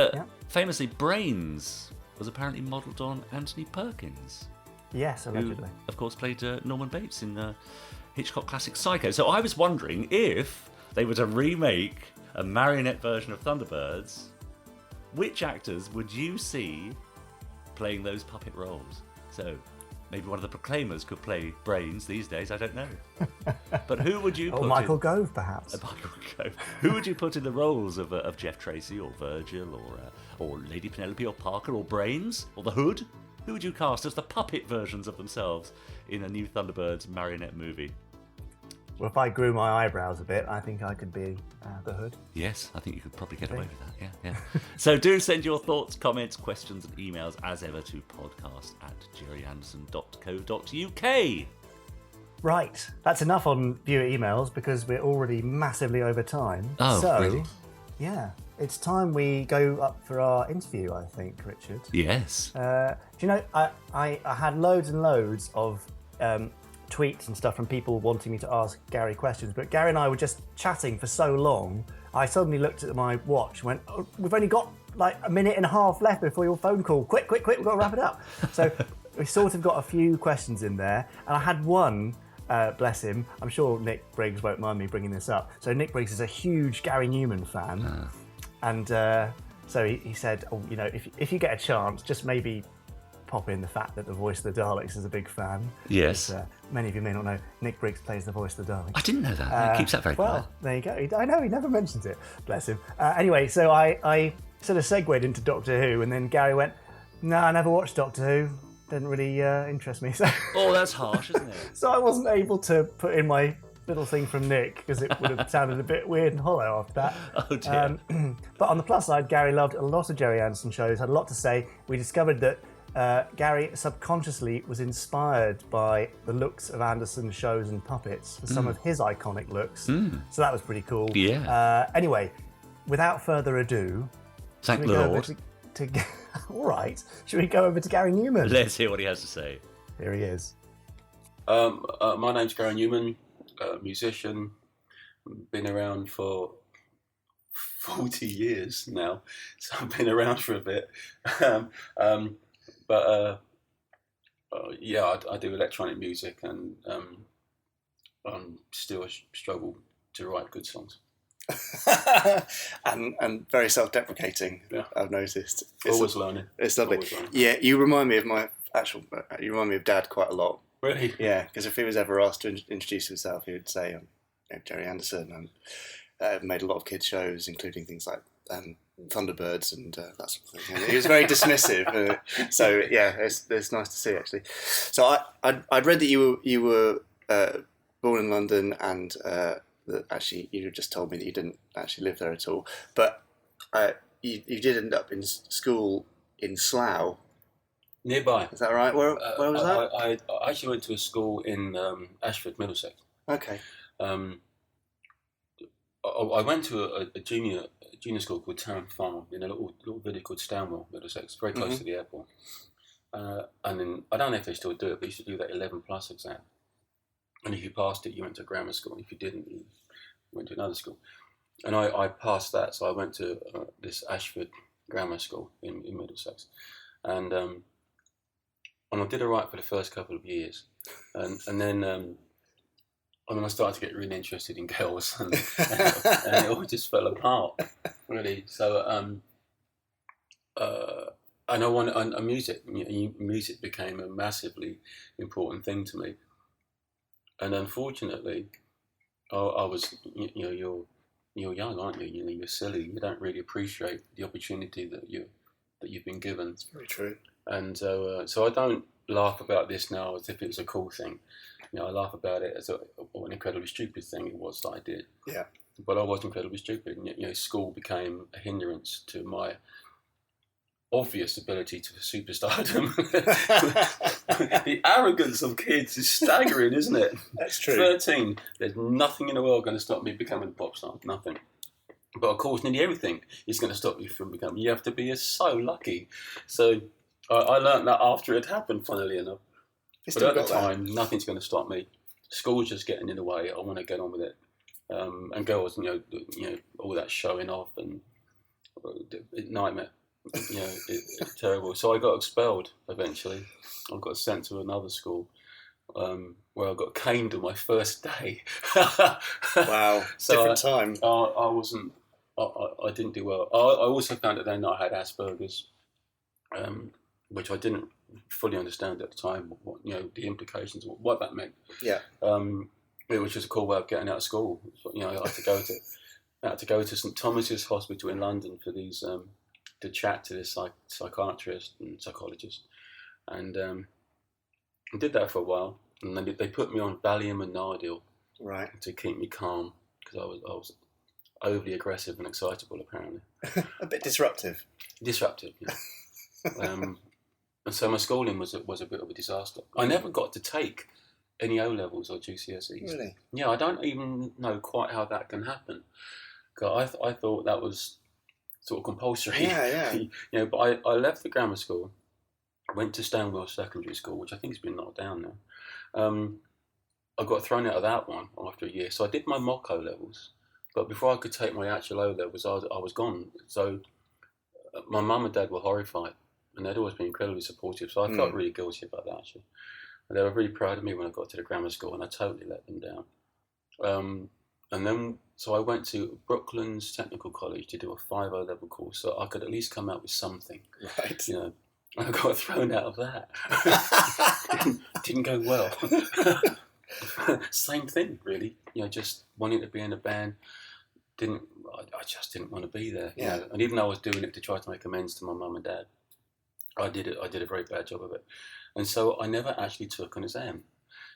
famously, Brains was apparently modelled on Anthony Perkins. Yes, allegedly. Who, of course, played Norman Bates in Hitchcock classic Psycho. So I was wondering if they were to remake a marionette version of Thunderbirds, which actors would you see playing those puppet roles? So maybe one of the Proclaimers could play Brains these days, I don't know. But who would you put Or Michael Gove, perhaps. Michael Gove. Who would you put in the roles of Jeff Tracy or Virgil or Lady Penelope or Parker or Brains or the Hood? Who would you cast as the puppet versions of themselves in a new Thunderbirds marionette movie? Well, if I grew my eyebrows a bit, I think I could be the Hood. Yes, I think you could probably get away with that. Yeah. So do send your thoughts, comments, questions, and emails as ever to podcast@gerryanderson.co.uk. Right, that's enough on viewer emails because we're already massively over time. Oh, really? Yeah, it's time we go up for our interview, I think, Richard. Yes. Do you know, I had loads and loads of tweets and stuff from people wanting me to ask Gary questions, but Gary and I were just chatting for so long, I suddenly looked at my watch and went, oh, we've only got like a minute and a half left before your phone call. Quick, we've got to wrap it up. So we sort of got a few questions in there, and I had one bless him. I'm sure Nick Briggs won't mind me bringing this up. So Nick Briggs is a huge Gary Numan fan, and so he said, "Oh, you know, if you get a chance, just maybe pop in the fact that the voice of the Daleks is a big fan." Yes. Many of you may not know, Nick Briggs plays the voice of the Daleks. I didn't know that. He keeps that very quiet. Well, there you go. I know, he never mentions it. Bless him. Anyway, so I sort of segued into Doctor Who, and then Gary went, "No, I never watched Doctor Who. Didn't really interest me." So, Oh, that's harsh, isn't it? so I wasn't able to put in my little thing from Nick because it would have sounded a bit weird and hollow after that. Oh, dear. But on the plus side, Gary loved a lot of Gerry Anderson shows, had a lot to say. We discovered that Gary subconsciously was inspired by the looks of Anderson's shows and puppets for some of his iconic looks. So that was pretty cool. Yeah. Anyway, without further ado, Thank should the we go over Lord. all right. Should we go over to Gary Numan? Let's hear what he has to say. Here he is. My name's Gary Numan, musician. Been around for 40 years now, so I've been around for a bit. Yeah, I do electronic music, and still struggle to write good songs. and very self-deprecating. Yeah. I've noticed. Always learning. It's lovely. Always learning. Yeah, you remind me of you remind me of Dad quite a lot. Really? Yeah, because if he was ever asked to introduce himself, he would say, Gerry Anderson, and made a lot of kids shows, including things like Thunderbirds and that sort of thing. And he was very dismissive. So yeah, it's nice to see actually. So I'd read that you were born in London, and that actually you just told me that you didn't actually live there at all. But you did end up in school in Slough. Nearby. Is that right? Where was that? I actually went to a school in Ashford, Middlesex. Okay. I went to a junior school called Tarrant Farm in a little village called Stanwell, Middlesex, very close to the airport. And then I don't know if they still do it, but you used to do that 11+ exam. And if you passed it, you went to grammar school. If you didn't, you went to another school. And I passed that, so I went to this Ashford Grammar School in Middlesex, and I did all right for the first couple of years, and then I started to get really interested in girls, and it all just fell apart, really. So and music became a massively important thing to me, and unfortunately, I was, you're young, aren't you? You're silly. You don't really appreciate the opportunity that you've been given. That's very true. And so I don't laugh about this now as if it was a cool thing. I laugh about it as an incredibly stupid thing it was that I did. Yeah. But I was incredibly stupid. And, school became a hindrance to my obvious ability to superstardom. The arrogance of kids is staggering, isn't it? That's true. 13, there's nothing in the world going to stop me becoming a pop star. Nothing. But of course, nearly everything is going to stop you from becoming. You have to be so lucky. So I learn't that after it happened, funnily enough. But at the time, nothing's going to stop me. School's just getting in the way. I want to get on with it. And girls, all that showing off and nightmare. It's terrible. So I got expelled eventually. I got sent to another school where I got caned on my first day. Wow, so different time. I wasn't. I didn't do well. I also found out then that I had Asperger's, which I didn't fully understand at the time. What, the implications, what that meant. Yeah. It was just a cool way of getting out of school. I had to go to St Thomas's Hospital in London for these. To chat to this psychiatrist and psychologist, and I did that for a while, and then they put me on Valium and Nardil, right, to keep me calm, because I was overly aggressive and excitable, apparently. A bit disruptive. Yeah. And so my schooling was a bit of a disaster. I never got to take any O levels or GCSEs. Really? Yeah, I don't even know quite how that can happen. Cause I thought that was sort of compulsory. Yeah. But I left the grammar school, went to Stanwell Secondary School, which I think has been knocked down now. I got thrown out of that one after a year. So I did my mock O levels, but before I could take my actual O levels, I was gone. So my mum and dad were horrified, and they'd always been incredibly supportive. So I felt really guilty about that, actually. And they were really proud of me when I got to the grammar school, and I totally let them down. And then, so I went to Brooklands Technical College to do a 5.0 level course, so I could at least come out with something. Right. You know, and I got thrown out of that. didn't go well. Same thing, really. You know, just wanting to be in a band. I just didn't want to be there. Yeah. You know? And even though I was doing it to try to make amends to my mum and dad, I did a very bad job of it. And so I never actually took an exam.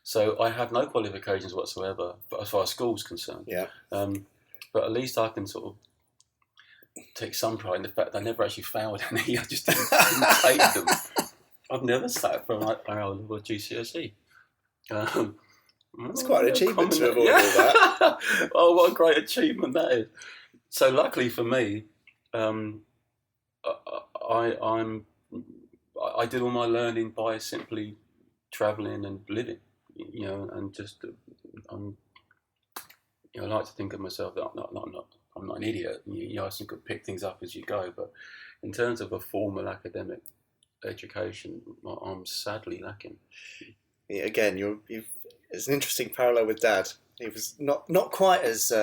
So I have no qualifications whatsoever, but as far as school's concerned. Yeah. But at least I can sort of take some pride in the fact that I never actually failed any. I just didn't take them. I've never sat for like our level of GCSE. It's quite an achievement to avoid all that. Oh, what a great achievement that is. So luckily for me, I did all my learning by simply travelling and living, you know, and just, you know, I like to think of myself that I'm not an idiot. You know, I think I could pick things up as you go, but in terms of a formal academic education, I'm sadly lacking. Yeah, again, it's an interesting parallel with Dad. He was not quite as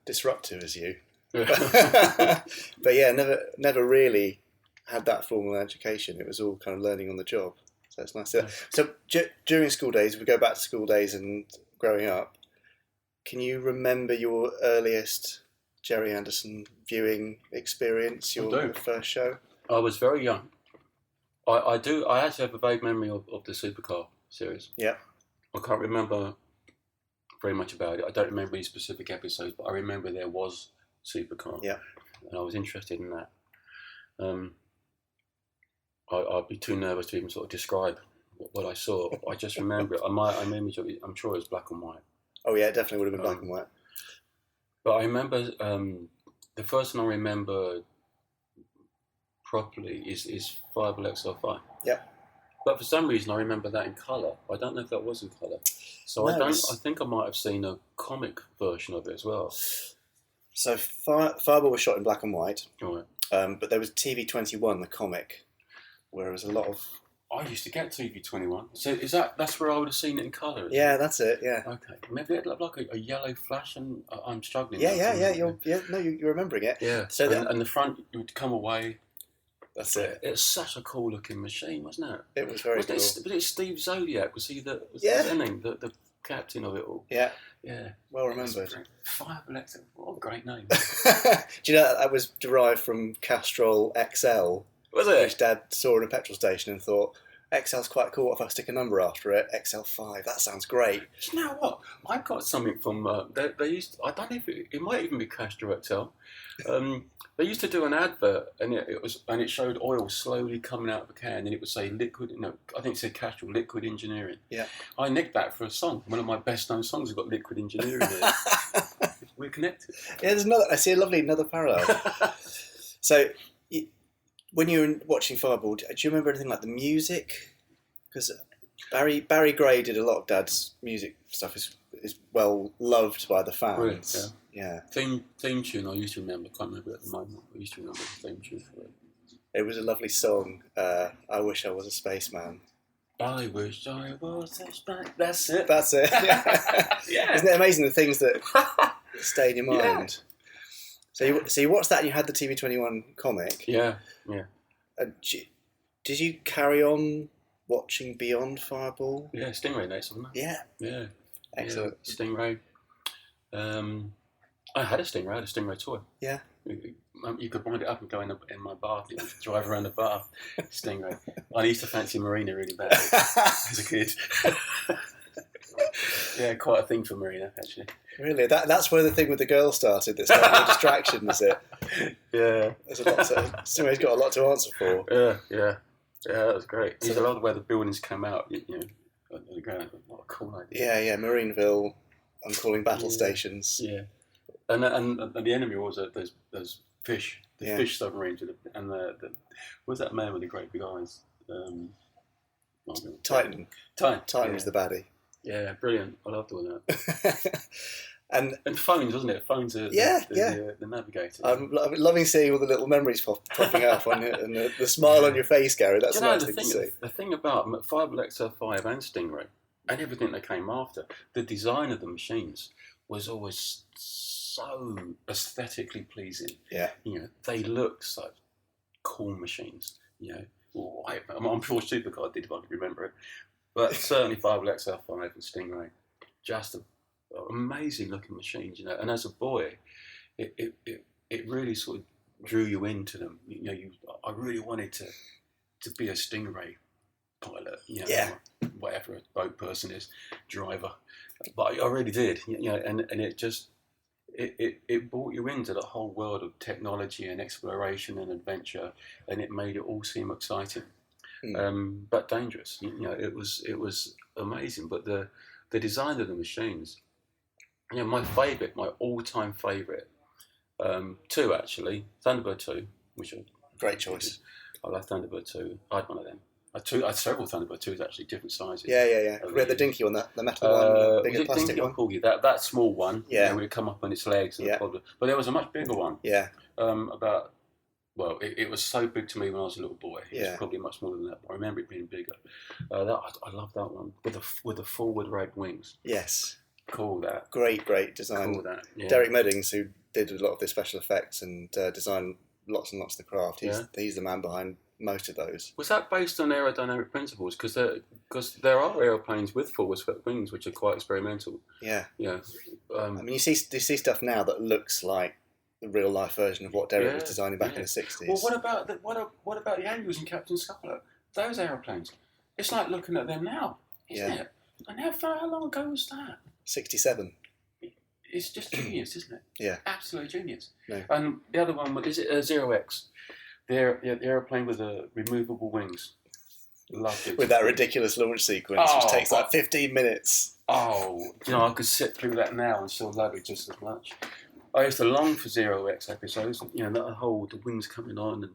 disruptive as you, but yeah, never really had that formal education. It was all kind of learning on the job. So it's nice. So during school days, if we go back to school days and growing up, can you remember your earliest Gerry Anderson viewing experience? Your first show? I was very young. I actually have a vague memory of the Supercar series. Yeah. I can't remember very much about it. I don't remember any specific episodes, but I remember there was Supercar. Yeah. And I was interested in that. I'd be too nervous to even sort of describe what I saw. I just remember it. I'm sure it was black and white. Oh yeah, it definitely would have been black and white. But I remember the first one I remember properly is Fireball XL5. Yeah. But for some reason I remember that in colour. I don't know if that was in colour. So I think I might have seen a comic version of it as well. So Fireball was shot in black and white. Right. But there was TV21, the comic, where there was a lot of... I used to get TV21. So that's where I would have seen it in colour? Yeah, that's it, yeah. Okay. Maybe it looked like a yellow flash and I'm struggling. Yeah. You're remembering it. Yeah. So and the front, it would come away. That's it. It's such a cool looking machine, wasn't it? It was very cool. Was it Steve Zodiac? Was he the name, the captain of it all? Yeah. Yeah. Well remembered. Fireball XL, what a great name. Do you know that was derived from Castrol XL? Was it? Which Dad saw in a petrol station and thought, XL's quite cool, if I stick a number after it, XL5, that sounds great. Do you know what? I got something from, they used, I don't know if it might even be Castrol XL. They used to do an advert and it showed oil slowly coming out of a can and it would say I think it said Castrol Liquid Engineering. Yeah. I nicked that for a song. One of my best known songs has got Liquid Engineering in it. We're connected. Yeah, I see another parallel. So, when you were watching Fireball, do you remember anything like the music? Because Barry Gray did a lot of Dad's music stuff. Is well loved by the fans. Brilliant, yeah. Theme tune I used to remember. I can't remember it at the moment. I used to remember the theme tune for it. It was a lovely song. I wish I was a spaceman. I wish I was a spaceman. That's it. That's it. Yeah. Isn't it amazing the things that stay in your mind? Yeah. So you watched that and you had the TV21 comic. Yeah. Did you carry on watching beyond Fireball? Yeah, Stingray next, wasn't it? Yeah. Excellent. Yeah, Stingray. I had a Stingray. I had a Stingray toy. Yeah. You could wind it up and go in my bath. You could drive around the bath. Stingray. I used to fancy Marina really badly as a kid. Yeah, quite a thing for Marina, actually. Really? That's where the thing with the girl started, that's like a distraction, is it? Yeah. Stingray's got a lot to answer for. Yeah, that was great. There's a lot of where the buildings come out, on the ground. What a cool idea. Yeah, Marineville, I'm calling battle stations. Yeah. And the enemy was those fish, fish submarines, and the what's that man with the great big eyes? Titan. Titan was the baddie. Yeah, brilliant. I loved all that. and phones, wasn't it? Phones are the navigators. I'm loving seeing all the little memories popping up on it, and the smile on your face, Gary. That's a nice thing to see. The thing about Fireball XL5 and Stingray, and everything that came after. The design of the machines was always so aesthetically pleasing. Yeah. They look so cool machines. I'm sure Supercar did, if I can remember it. But certainly 5XL5 and Stingray, just an amazing looking machines. And as a boy, it really sort of drew you into them. I really wanted to be a Stingray pilot. Whatever a boat person is, driver. But I really did. And it just it brought you into the whole world of technology and exploration and adventure, and it made it all seem exciting, but dangerous. It was amazing. But the design of the machines, my all-time favourite, two actually, Thunderbird 2, which are great choice. I love Thunderbird 2. I had one of them. I had several Thunderbird 2s actually, different sizes. Yeah. We had the dinky one, the metal one, the bigger plastic one. That small one. Yeah. It would come up on its legs. And but there was a much bigger one. Yeah. It was so big to me when I was a little boy. It was probably much smaller than that, but I remember it being bigger. I love that one with the forward red wings. Yes. Cool that. Great design. Cool that. Yeah. Derek Meddings, who did a lot of the special effects and designed lots and lots of the craft. He's the man behind most of those. Was that based on aerodynamic principles? Because there are aeroplanes with forward swept wings which are quite experimental. Yeah. I mean, you see stuff now that looks like the real life version of what Derek was designing back in the 60s. Well, what about the Angles and Captain Scarlet? Those aeroplanes. It's like looking at them now, isn't it? And how long ago was that? 67. It's just genius, isn't it? Yeah. Absolute genius. No. And the other one, is it Zero X? The aeroplane with the removable wings. Loved it. With that ridiculous launch sequence, which takes like 15 minutes. Oh, I could sit through that now and still love it just as much. I used to long for Zero X episodes. That whole the wings coming on and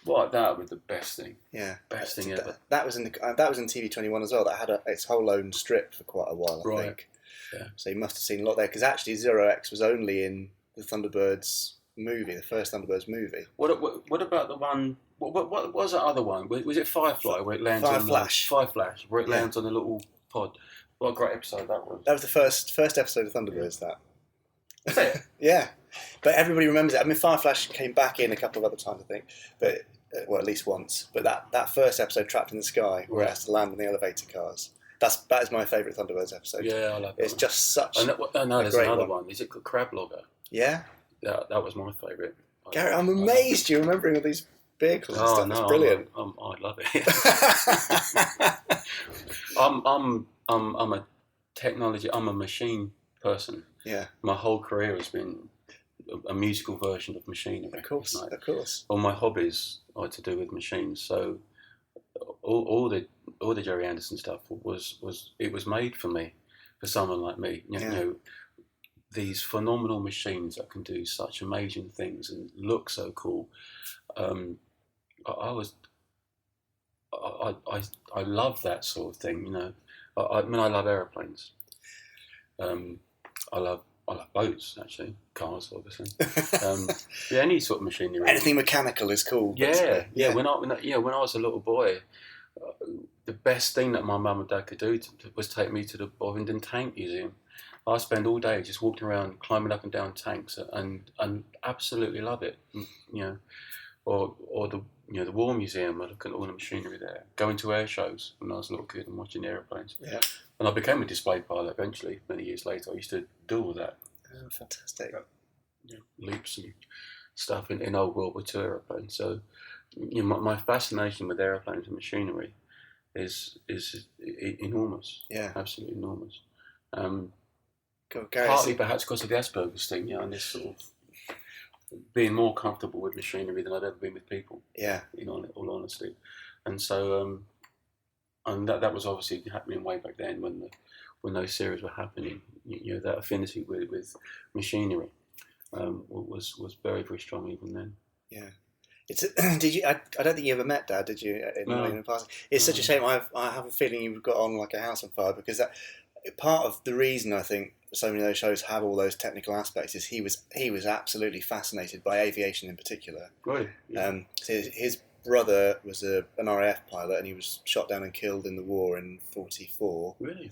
that was the best thing. Yeah, best thing ever. That was in TV21 as well. That had its whole own strip for quite a while, I think. Yeah. So you must have seen a lot there because actually Zero X was only in the Thunderbirds movie, the first Thunderbirds movie. What about the one? What was that other one? Was it Firefly where it lands Fireflash, where it lands on a little pod? What a great episode that was. That was the first episode of Thunderbirds. That. Is it? Yeah, but everybody remembers it. I mean, Fireflash came back in a couple of other times, I think, but at least once. But that first episode, Trapped in the Sky, where it has to land on the elevator cars. That is my favourite Thunderbirds episode. Yeah, I love it. It's just such. No, there's great another one. Is it called Crab Logger? Yeah. That was my favourite. Gary, I'm amazed you're remembering all these vehicles and stuff. It's brilliant. I love it. I'm a technology. I'm a machine person. Yeah. My whole career has been a musical version of machinery. Of course. All my hobbies are to do with machines. So all the Gerry Anderson stuff was made for me, for someone like me. These phenomenal machines that can do such amazing things and look so cool. I love that sort of thing. I love aeroplanes. I love boats, actually, cars, obviously. Any sort of machinery. Anything mechanical is cool. Yeah. When I was a little boy, the best thing that my mum and dad could do was take me to the Bovingdon Tank Museum. I spend all day just walking around, climbing up and down tanks, and absolutely love it. Or the War Museum. I look at all the machinery there. Going to air shows when I was a little kid and watching airplanes. Yeah. And I became a display pilot eventually. Many years later, I used to do all that. Oh, fantastic. Leaps and stuff in old World War II airplanes. So, my fascination with airplanes and machinery is enormous. Yeah. Absolutely enormous. Gary, partly perhaps because of the Asperger's thing, and this sort of being more comfortable with machinery than I've ever been with people. Yeah. In all honesty. And so, and that was obviously happening way back then when those series were happening. That affinity with machinery was very, very strong even then. Yeah. Did you? I don't think you ever met Dad, did you? In passing, it's such a shame. I have a feeling you've got on like a house on fire because that part of the reason I think so many of those shows have all those technical aspects is he was absolutely fascinated by aviation in particular. Right. Yeah. So his brother was an RAF pilot, and he was shot down and killed in the war in '44. Really?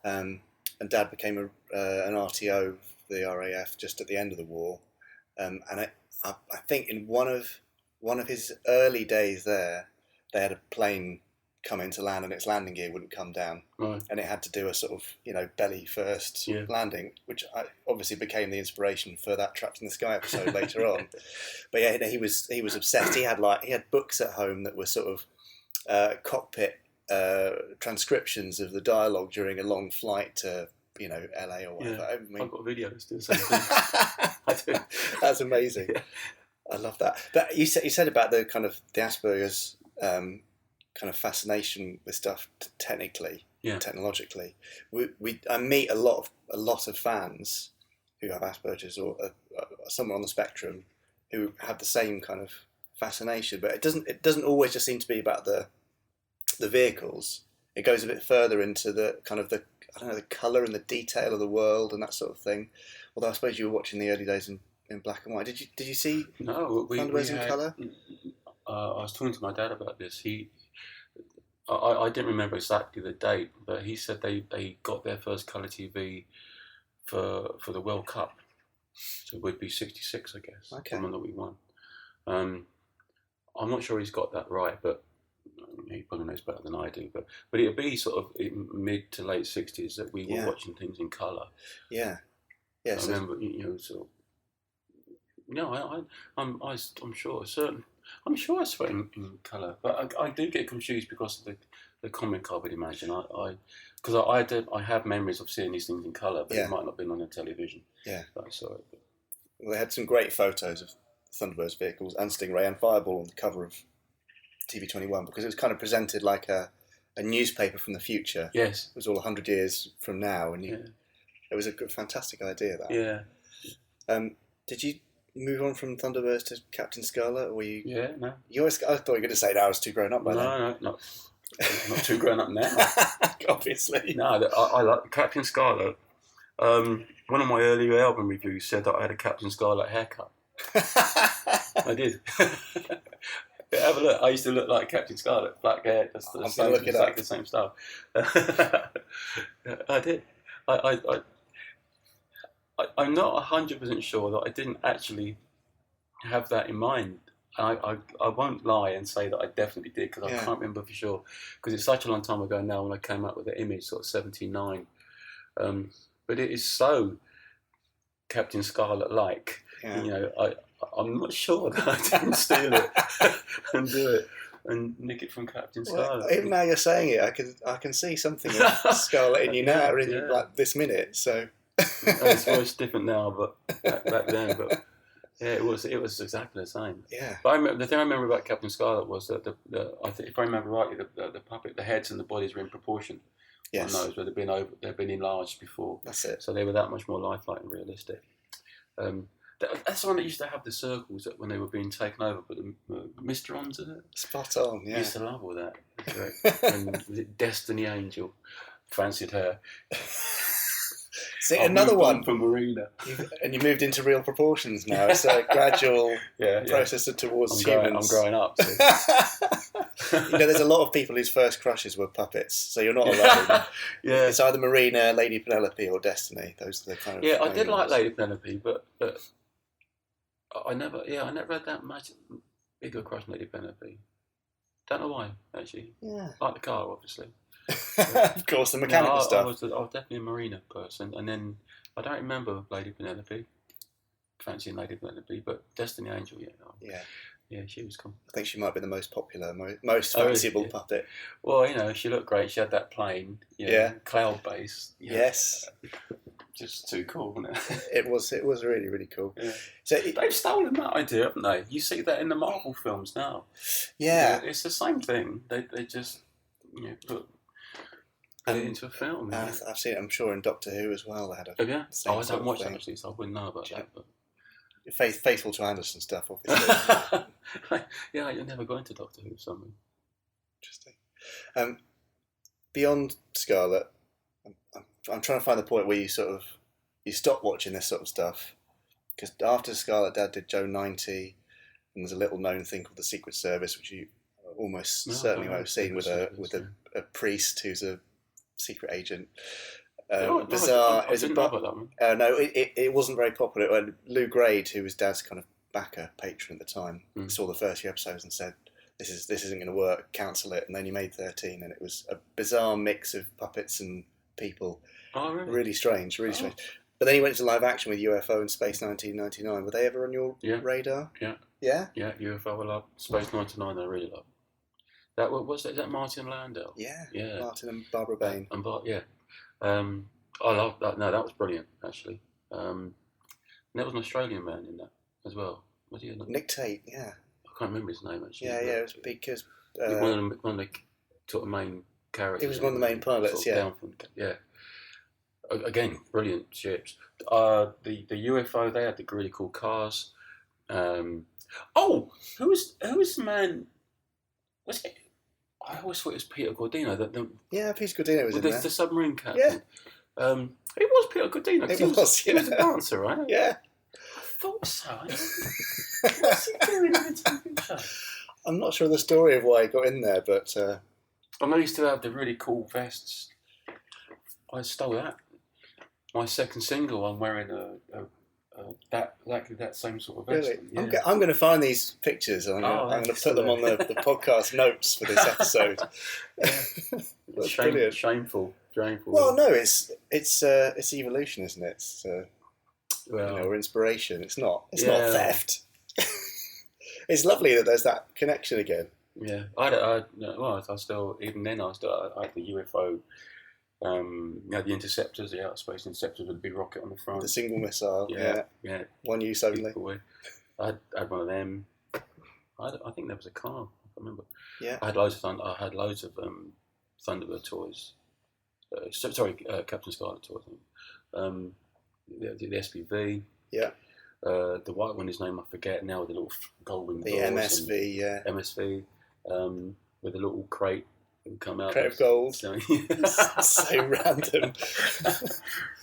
And Dad became an RTO of the RAF just at the end of the war. And I think in one of his early days there, they had a plane come in to land, and its landing gear wouldn't come down, Right. and it had to do a sort of belly first landing, which obviously became the inspiration for that Trapped in the Sky episode later on. But yeah, he was obsessed. He had books at home that were sort of cockpit transcriptions of the dialogue during a long flight to LA or whatever. Yeah. I mean, I've got videos do the same thing. I do. That's amazing. Yeah. I love that. But you said about the kind of the Asperger's kind of fascination with stuff technologically. I meet a lot of fans who have Asperger's or somewhere on the spectrum who have the same kind of fascination. But it doesn't always just seem to be about the vehicles. It goes a bit further into the kind of the colour and the detail of the world and that sort of thing. Although I suppose you were watching the early days in black and white. Did you see Thunderbirds in colour? I was talking to my dad about this. I didn't remember exactly the date, but he said they got their first colour TV for the World Cup. So it would be 66, I guess. Okay. The one that we won. I'm not sure he's got that right, but he probably knows better than I do. But it would be sort of in mid to late 60s that we were watching things in colour. Yeah. I remember, I'm sure I saw it in colour, but I do get confused because of the comic, I would imagine. Because I have memories of seeing these things in colour, but it might not have been on the television. Yeah. But I saw it. Well, they had some great photos of Thunderbird's vehicles and Stingray and Fireball on the cover of TV21 because it was kind of presented like a newspaper from the future. Yes. It was all 100 years from now, and it was a fantastic idea, that. Yeah. Did you move on from Thunderbirds to Captain Scarlet, or were you? Yeah, no. I thought you were going to say that I was too grown up by then. No, not too grown up now. Obviously. No, I like Captain Scarlet. One of my earlier album reviews said that I had a Captain Scarlet haircut. I did. Have a look. I used to look like Captain Scarlet, black hair, just the same stuff. I did. I'm not 100% sure that I didn't actually have that in mind. I won't lie and say that I definitely did because I can't remember for sure because it's such a long time ago now when I came up with the image, sort of 79. But it is so Captain Scarlet-like. Yeah. I'm not sure that I didn't steal it and do it and nick it from Captain Scarlet. Even now you're saying it, I can see something of Scarlet in you now, in like this minute. So it's very different now, but back then. But yeah, it was exactly the same. Yeah. But the thing I remember about Captain Scarlet was that I think if I remember rightly, the puppet, the heads and the bodies were in proportion. Yes. On those, where they've been enlarged before. That's it. So they were that much more lifelike and realistic. That's the one that used to have the circles that when they were being taken over, but the Mysterons in it. Spot on, yeah. I used to love all that. And was it Destiny Angel? Fancied her. See, another one from Marina. And you moved into real proportions now. It's a gradual process towards humans. I'm growing up. So. There's a lot of people whose first crushes were puppets, so you're not alone. Yeah. It's either Marina, Lady Penelope, or Destiny. Those are the kind of. Yeah, I did like Lady Penelope, but I never had that much bigger crush on Lady Penelope. Don't know why, actually. Yeah. Like the car, obviously. Of course, the mechanical stuff. I was definitely a Marina person, and then I don't remember Lady Penelope, fancying Lady Penelope, but Destiny Angel, yeah, she was cool. I think she might be the most popular, most fanciable puppet. Well, she looked great. She had that plane, cloud base. Yes. Just too cool, wasn't it? It was really, really cool. Yeah. So they've stolen that idea, haven't they? You see that in the Marvel films now. Yeah. It's the same thing. They just put it into a film. I've seen it, I'm sure, in Doctor Who as well. They had a I don't watch that actually, so I wouldn't know about that. But... Faithful to Anderson stuff, obviously. Yeah, you're never going to Doctor Who, something. Interesting. Beyond Scarlet, I'm trying to find the point where you stop watching this sort of stuff, because after Scarlet, Dad did Joe 90, And there's a little known thing called the Secret Service, which you almost certainly might have seen with a priest who's a secret agent. Bizarre. I didn't know about that one. No, it wasn't very popular. When Lou Grade, who was Dad's kind of backer, patron at the time, saw the first few episodes and said, this isn't going to work, cancel it. And then he made 13, and it was a bizarre mix of puppets and people. Oh, really? Really strange. But then he went to live action with UFO and Space 1999. Were they ever on your radar? Yeah. Yeah? Yeah, UFO I love. Space 99 I really love. That was that? Is that Martin Landau? Yeah. Martin and Barbara Bain. I love that. No, that was brilliant actually. And there was an Australian man in that as well. Was he? Nick Tate. Yeah. I can't remember his name actually. Yeah. It was because one of the sort of main characters. He was one of the main pilots. Sort of Again, brilliant ships. The UFO, they had the really cool cars. Who was the man? Was it? I always thought it was Peter Gordino. Peter Gordino was in there. The submarine captain. Yeah. It was Peter Gordino. He was a dancer, right? Yeah. I thought so. What's he doing in the TV show? I'm not sure the story of why he got in there, but I know he used to have the really cool vests. I stole that. My second single, I'm wearing that same sort of vest. Really? Yeah. I'm going to find these pictures. And I'm going to put them on the podcast notes for this episode. That's brilliant. Shameful. Well, no, it's evolution, isn't it? It's or inspiration. It's not theft. It's lovely that there's that connection again. Yeah, I still even then I had the UFO. The interceptors, the outer space interceptors with a big rocket on the front. The single missile. Yeah. One use only. I had one of them. I think there was a car. I can't remember. Yeah. I had loads of Thunderbird toys. Captain Scarlet toys. The SPV. Yeah. The white one, his name I forget now, with the little gold wing. The MSV. MSV. With a little crate. Come out. Crate of gold. So random.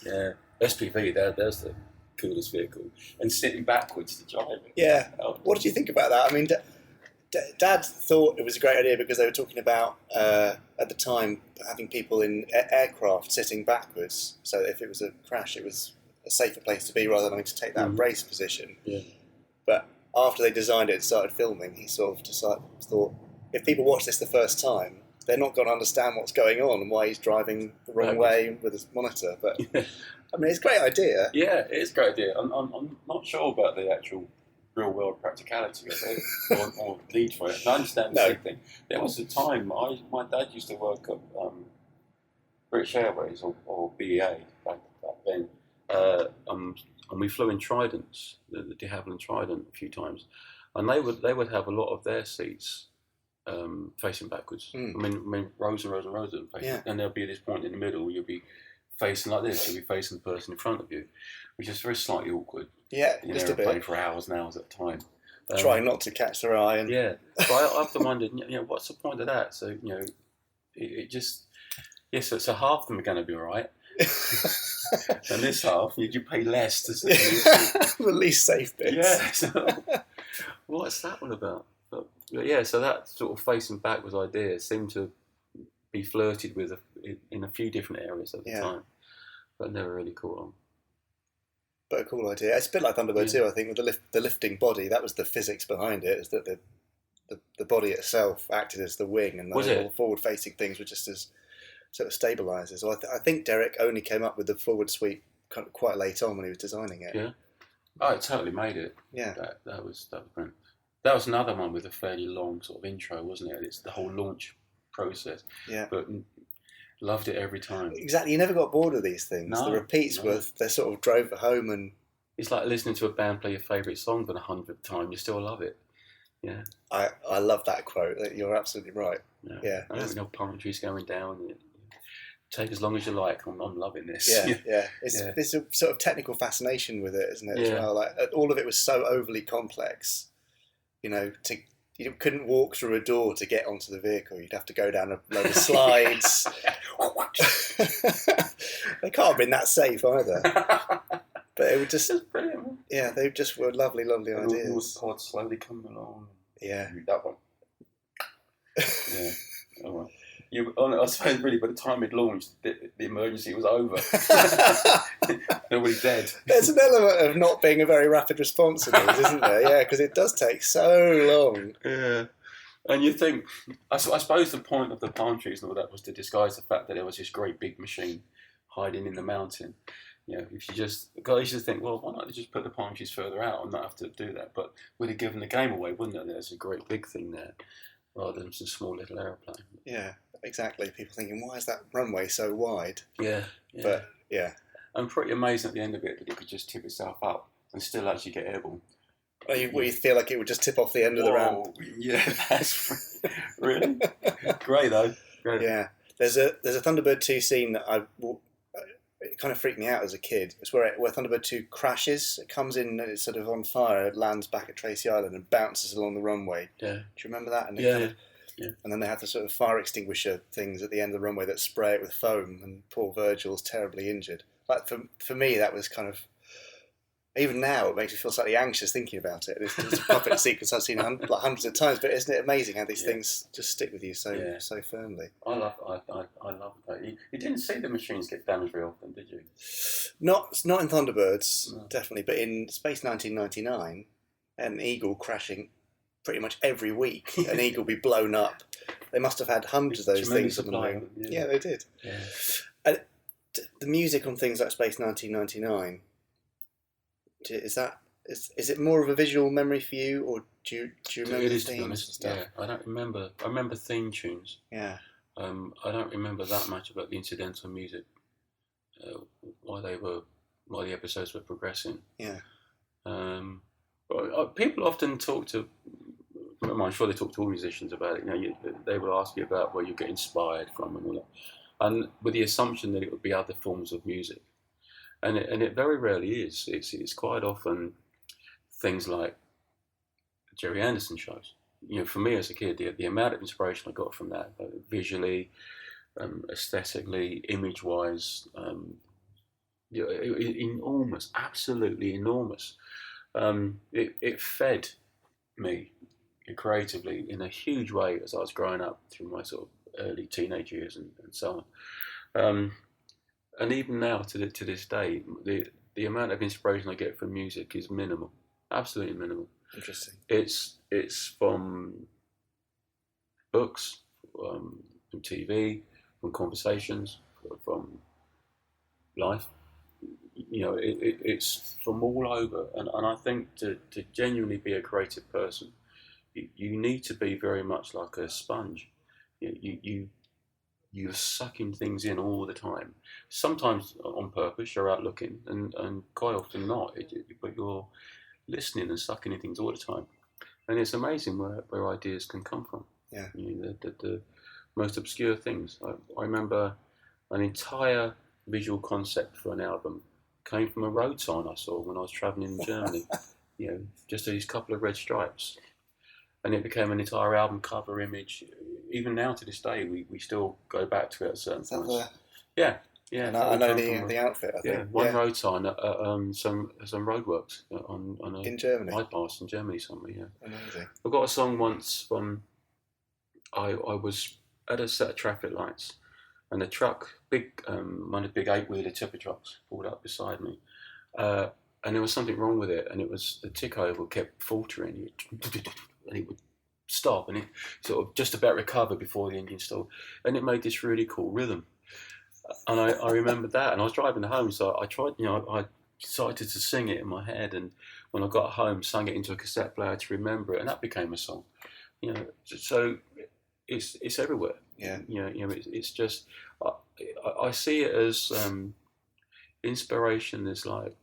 Yeah, SPV. There's the coolest vehicle, and sitting backwards to drive it. Yeah. What did you think about that? I mean, Dad thought it was a great idea because they were talking about at the time having people in aircraft sitting backwards, so that if it was a crash, it was a safer place to be rather than having to take that brace position. Yeah. But after they designed it and started filming, he sort of thought, if people watch this the first time, they're not going to understand what's going on and why he's driving the wrong way with his monitor. But I mean, it's a great idea. Yeah, it is a great idea. I'm not sure about the actual real world practicality of it or need for it. I understand the same thing. There was a time my dad used to work at British Airways or BEA back then, and we flew in Tridents, the de Havilland Trident a few times, and they would have a lot of their seats facing backwards. I mean, rows and rows and rows of them facing, and there'll be this point in the middle where you'll be facing like this. You'll be facing the person in front of you, which is very slightly awkward. Yeah, just a bit. Playing for hours and hours at a time. Trying not to catch their eye. But I often wondered, what's the point of that? So, it just... so half of them are going to be all right. And this half, you pay less to sit the least safe bits. Yeah. So, what's that all about? But so that sort of facing backwards idea seemed to be flirted with in a few different areas at the time, but never really caught on. But a cool idea. It's a bit like Thunderbird too, I think, with the lifting body. That was the physics behind it, is that the body itself acted as the wing, and all the forward-facing things were just as sort of stabilisers. So I think Derek only came up with the forward sweep kind of quite late on when he was designing it. Yeah. Oh, it totally made it. Yeah. That was brilliant. That was another one with a fairly long sort of intro, wasn't it? It's the whole launch process. Yeah. But loved it every time. Exactly. You never got bored of these things. No, the repeats they sort of drove it home, and it's like listening to a band play your favourite song for the 100th time. You still love it. Yeah. I love that quote. You're absolutely right. Yeah. No commentaries going down. Take as long as you like. I'm loving this. Yeah. It's a sort of technical fascination with it, isn't it? As well, like all of it was so overly complex. You couldn't walk through a door to get onto the vehicle. You'd have to go down a load of slides. They can't have been that safe either. But it would just... It's brilliant. Yeah, they just were lovely ideas. All the pods slowly coming along. Yeah. That one. Yeah. All right. I suppose really by the time it launched, the emergency was over. Nobody's dead. There's an element of not being a very rapid response in these, isn't there? Yeah, because it does take so long. Yeah. And you think, I suppose the point of the palm trees and all that was to disguise the fact that there was this great big machine hiding in the mountain. You know, if you just, guys just think, well, why not just put the palm trees further out and not have to do that? But we'd have given the game away, wouldn't it? There's a great big thing there rather than some small little aeroplane. Yeah, exactly. People thinking, why is that runway so wide? Yeah. But, yeah. I'm pretty amazed at the end of it that it could just tip itself up and still actually get airborne. Oh, you feel like it would just tip off the end of the ramp? Yeah, that's really great though. Great. Yeah, there's a Thunderbird 2 scene that it kind of freaked me out as a kid. It's where Thunderbird 2 crashes. It comes in and it's sort of on fire. It lands back at Tracy Island and bounces along the runway. Yeah. Do you remember that? And Yeah. And then they have the sort of fire extinguisher things at the end of the runway that spray it with foam, and poor Virgil's terribly injured. Like for me, that was kind of. Even now, it makes me feel slightly anxious thinking about it. It's a puppet sequence I've seen hundreds of times, but isn't it amazing how these things just stick with you so firmly? I love that. You didn't see the machines get damaged very often, did you? Not in Thunderbirds, No. definitely, but in Space 1999, an Eagle crashing pretty much every week, an Eagle be blown up. They must have had hundreds of those Tremendous things on the supply, moon. yeah. Yeah, they did. Yeah. The music on things like Space 1999. Is it more of a visual memory for you, or do you remember the themes and stuff? Yeah, I don't remember. I remember theme tunes. Yeah. I don't remember that much about the incidental music, while the episodes were progressing. Yeah. But people often talk to. I'm sure they talk to all musicians about it. You know, they will ask you about where you get inspired from and all that, and with the assumption that it would be other forms of music. And it very rarely is. It's quite often things like Gerry Anderson shows. You know, for me as a kid, the amount of inspiration I got from that, visually, aesthetically, image-wise, enormous, absolutely enormous. It fed me creatively in a huge way as I was growing up through my sort of early teenage years and so on. And even now, to this day, the amount of inspiration I get from music is minimal, absolutely minimal. Interesting. It's from books, from TV, from conversations, from life. You know, it's from all over. And I think to genuinely be a creative person, you need to be very much like a sponge. You're sucking things in all the time. Sometimes on purpose, you're out looking, and quite often not. But you're listening and sucking in things all the time. And it's amazing where ideas can come from. Yeah. You know, the most obscure things. I remember an entire visual concept for an album came from a road sign I saw when I was travelling in Germany. You know, just these couple of red stripes. And it became an entire album cover image. Even now, to this day, we still go back to it at certain points. Yeah. And I know the outfit, I think. Yeah, one road sign at some roadworks on a in Germany. bypass in Germany somewhere. Yeah. Amazing. I got a song once from. I was at a set of traffic lights, and a truck, one of the big 8-wheeler tipper trucks, pulled up beside me, and there was something wrong with it, and it was the tick over kept faltering, and it would stop, and it sort of just about recovered before the engine stalled, and it made this really cool rhythm. And I remembered that, and I was driving home, so I tried, I decided to sing it in my head, and when I got home, sang it into a cassette player to remember it, and that became a song. You know, so it's everywhere. Yeah. You know, it's just I see it as inspiration is like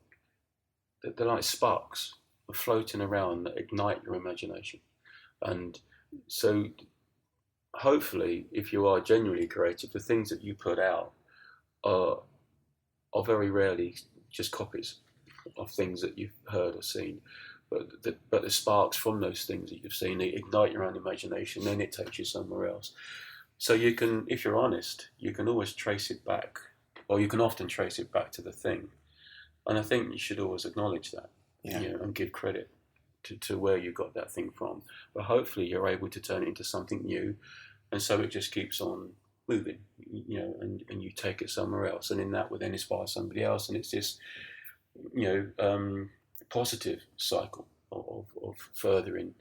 they're like sparks floating around that ignite your imagination, and so hopefully, if you are genuinely creative, the things that you put out are very rarely just copies of things that you've heard or seen, but the sparks from those things that you've seen, they ignite your own imagination, then it takes you somewhere else. So you can, if you're honest, you can always trace it back, or you can often trace it back to the thing, and I think you should always acknowledge that. and give credit to where you got that thing from. But hopefully you're able to turn it into something new, and so it just keeps on moving, and you take it somewhere else, and in that will then inspire somebody else, and it's this, positive cycle of furthering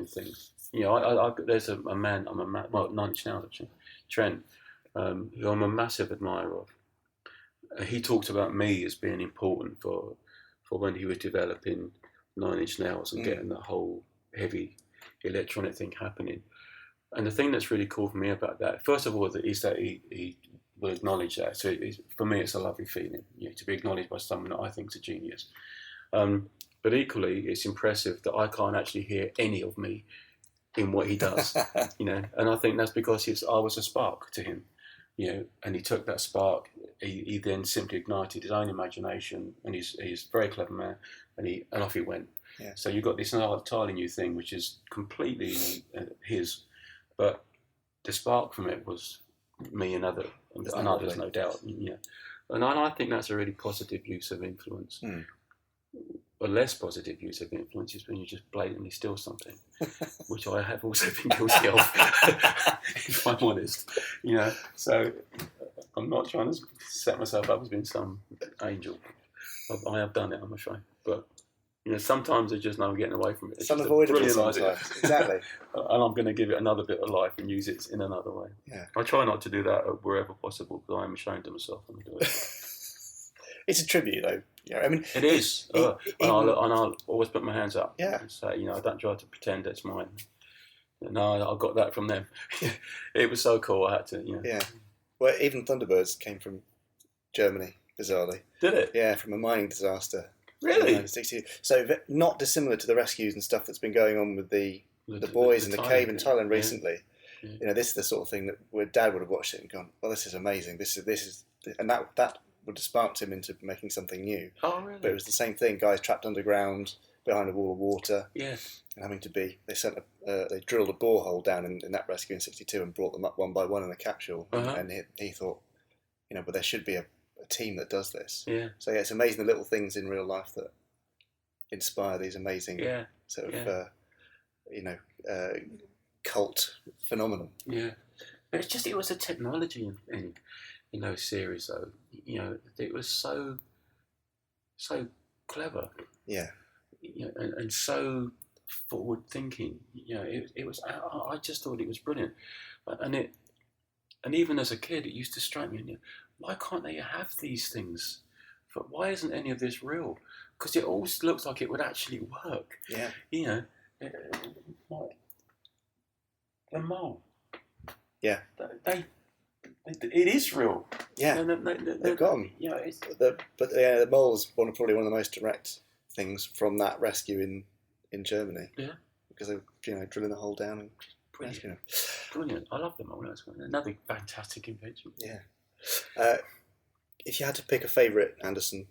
things. There's a man, well, 9 Inch Nails actually, Trent, who I'm a massive admirer of. He talked about me as being important for when he was developing 9 Inch Nails and getting that whole heavy electronic thing happening. And the thing that's really cool for me about that, first of all, is that he will acknowledge that. So for me, it's a lovely feeling, to be acknowledged by someone that I think is a genius. But equally, it's impressive that I can't actually hear any of me in what he does, And I think that's because I was a spark to him, and he took that spark. He then simply ignited his own imagination, and he's a very clever man, and off he went. Yeah. So you've got this entirely new thing, which is completely his, but the spark from it was me and others, no doubt. And I think that's a really positive use of influence. A less positive use of influence is when you just blatantly steal something, which I have also been guilty of, if I'm honest. So I'm not trying to set myself up as being some angel. I have done it, I'm afraid. But sometimes there's just no getting away from it. It's unavoidable sometimes. Exactly. And I'm going to give it another bit of life and use it in another way. Yeah. I try not to do that wherever possible, because I'm ashamed of myself when I do it. It's a tribute, though. It is. And I'll always put my hands up. Yeah. And say, I don't try to pretend it's mine. No, I got that from them. It was so cool. I had to. Yeah. Well, even Thunderbirds came from Germany, bizarrely. Did it? Yeah, from a mining disaster. Really? In 1962. So not dissimilar to the rescues and stuff that's been going on with the boys in the cave in Thailand recently. Yeah. This is the sort of thing that where Dad would have watched it and gone, "Well, this is amazing. This is," and that would have sparked him into making something new. Oh, really? But it was the same thing. Guys trapped underground behind a wall of water. Yeah. And having to be, they drilled a borehole down in that rescue in 1962 and brought them up one by one in a capsule. Uh-huh. And he thought, but there should be a team that does this. Yeah. So it's amazing the little things in real life that inspire these amazing sort of cult phenomenon. Yeah. But it was a technology in those series, though. It was so clever. Yeah. And so forward thinking. It was. I just thought it was brilliant, and even as a kid, it used to strike me. Why can't they have these things? But why isn't any of this real? Because it all looks like it would actually work. Yeah. The mole. Yeah. It is real. Yeah. They've got them. The mole's probably one of the most direct things from that rescue in Germany. Yeah. Because they're drilling the hole down and rescuing them. Brilliant. I love the mole. That's another fantastic invention. Yeah. If you had to pick a favourite Anderson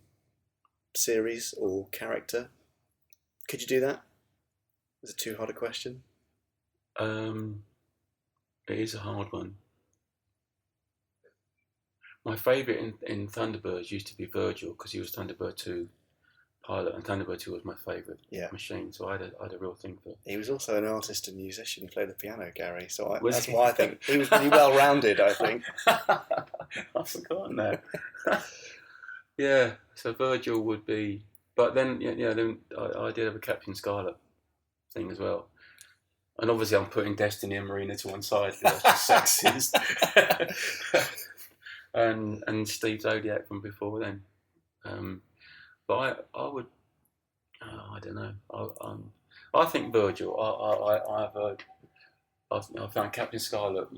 series or character, could you do that? Is it too hard a question? It is a hard one. My favourite in Thunderbirds used to be Virgil, because he was Thunderbird 2 pilot, and Thunderbird 2 was my favourite machine, so I had a real thing for it. He was also an artist and musician. He played the piano, Gary, so that's why I think he was really well-rounded, I think. I've forgotten that. Yeah, so Virgil would be... But then, then I did have a Captain Scarlet thing as well. And obviously I'm putting Destiny and Marina to one side, because that's just sexist. and Steve Zodiac from before then. But I would... I don't know. I think Virgil. I found Captain Scarlet,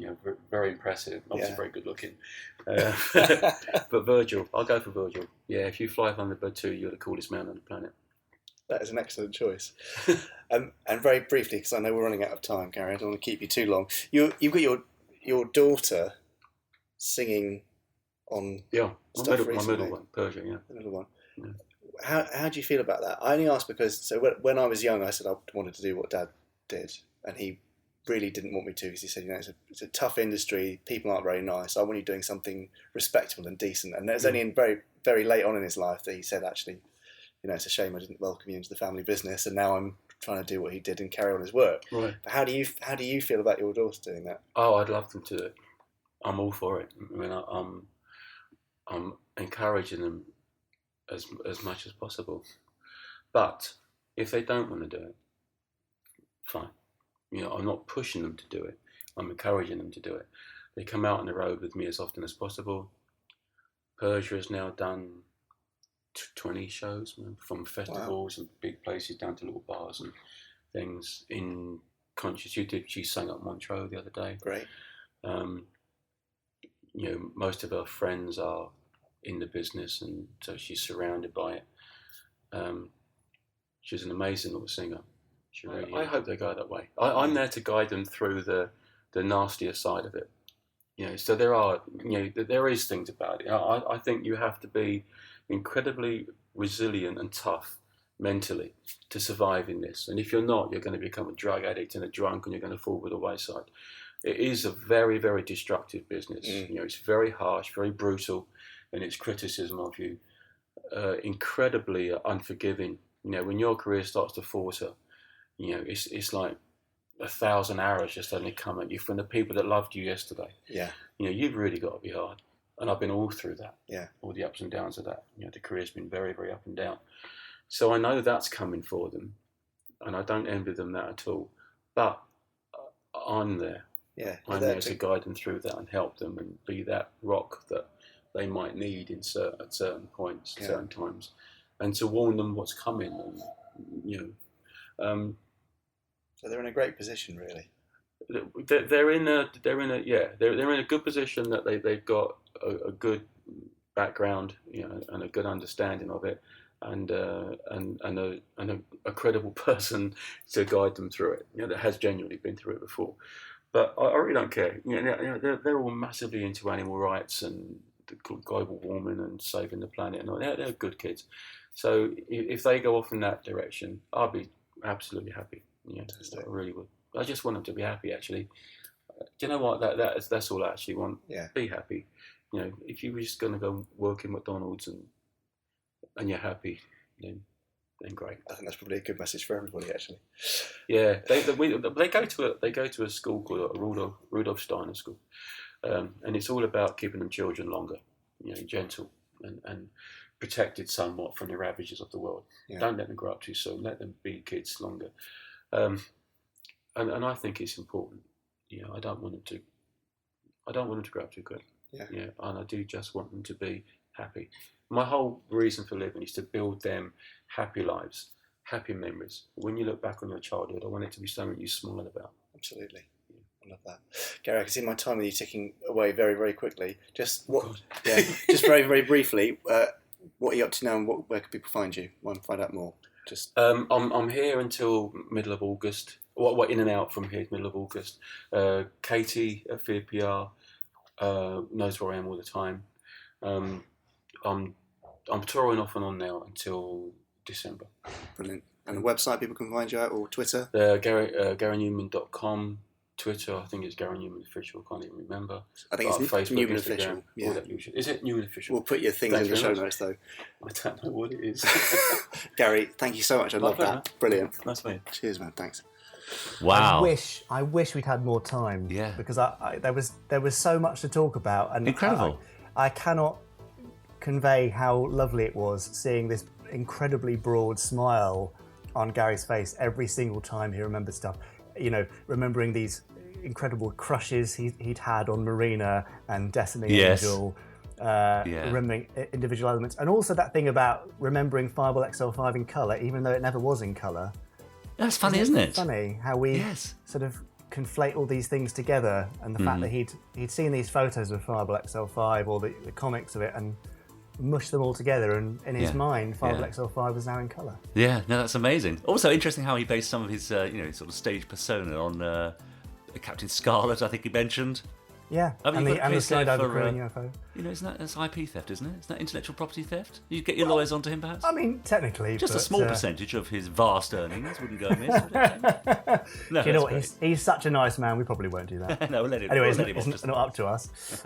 very impressive. Obviously very good looking. But Virgil, I'll go for Virgil. Yeah, if you fly Thunderbird 2, you're the coolest man on the planet. That is an excellent choice. And very briefly, because I know we're running out of time, Gary, I don't want to keep you too long. You've got your daughter singing on my middle one, Persia, the middle one. Yeah. How do you feel about that? I only asked because when I was young, I said I wanted to do what Dad did, and he really didn't want me to, because he said, it's a tough industry, people aren't very nice. I want you doing something respectable and decent. And it was only in very, very late on in his life that he said, actually, it's a shame I didn't welcome you into the family business, and now I'm trying to do what he did and carry on his work. Right. But how do you feel about your daughter doing that? Oh, I'd love them to do it. I'm all for it. I mean, I'm encouraging them as much as possible. But if they don't want to do it, fine. I'm not pushing them to do it. I'm encouraging them to do it. They come out on the road with me as often as possible. Persia has now done 20 shows, from festivals and big places down to little bars and things in countries. She sang at Montreux the other day. Great. Most of her friends are in the business, and so she's surrounded by it. She's an amazing little singer. She really I hope they go that way. I'm there to guide them through the nastier side of it. So there is things about it. I think you have to be incredibly resilient and tough mentally to survive in this. And if you're not, you're going to become a drug addict and a drunk, and you're going to fall by the wayside. It is a very, very destructive business. It's very harsh, very brutal in its criticism of you, incredibly unforgiving. When your career starts to falter, it's like 1,000 arrows just suddenly come at you from the people that loved you yesterday. Yeah. You've really got to be hard. And I've been all through that. Yeah. All the ups and downs of that. The career's been very, very up and down. So I know that's coming for them, and I don't envy them that at all. But I'm there. Yeah. I'm there to guide them through that and help them and be that rock that they might need at certain points, certain times, and to warn them what's coming. And, so they're in a great position, really. They're in a good position that they've got a good background, and a good understanding of it, and a credible person to guide them through it, that has genuinely been through it before. But I really don't care. They're all massively into animal rights and global warming and saving the planet, and all. They're good kids. So if they go off in that direction, I'll be absolutely happy. I really would. I just want them to be happy. Actually, do you know what? That's all I actually want. Yeah. Be happy. If you were just going to go work in McDonald's and you're happy, then great. I think that's probably a good message for everybody, actually. Yeah, they go to a school called a Rudolf Steiner school, and it's all about keeping them children longer, gentle and protected somewhat from the ravages of the world. Yeah. Don't let them grow up too soon. Let them be kids longer. And I think it's important. I don't want them to grow up too quick. Yeah. And I do just want them to be happy. My whole reason for living is to build them happy lives, happy memories. When you look back on your childhood, I want it to be something you smile about. Absolutely. I love that. Gary, I can see my time with you ticking away very, very quickly. Just very, very briefly, what are you up to now, and where can people find you? Want to find out more? I'm here until middle of August. In and out from here, middle of August. Katie at Fear PR knows where I am all the time. I'm touring off and on now until December. Brilliant. And a website people can find you at, or Twitter? GaryNuman.com. Twitter, I think it's Gary Numan Official. I can't even remember. I think it's Facebook, Numan Official. Yeah. All that usual. Is it Numan Official? We'll put your things in the show notes, though. I don't know what it is. Gary, thank you so much. I love that. Brilliant. Nice man. Cheers, man. Thanks. Wow. I wish we'd had more time. Yeah. Because there was so much to talk about, and incredible. I cannot convey how lovely it was seeing this incredibly broad smile on Gary's face every single time he remembered stuff. Remembering these incredible crushes he'd had on Marina and Destiny Angel, remembering individual elements, and also that thing about remembering Fireball XL5 in colour, even though it never was in colour. That's funny, isn't it? Funny how we sort of conflate all these things together, and the fact that he'd seen these photos of Fireball XL5 or the comics of it and mushed them all together, and in his mind Fireball XL5 was now in colour. Yeah, no, that's amazing. Also interesting how he based some of his sort of stage persona on Captain Scarlet, I think he mentioned. Yeah, and the slide over crewing UFO. That's IP theft, isn't it? Isn't that intellectual property theft? You get your lawyers onto him, perhaps? I mean, technically. Just a small percentage of his vast earnings wouldn't go amiss, would it? No, you know what? He's such a nice man, we probably won't do that. No, we'll let him. Anyway, it's not up to us.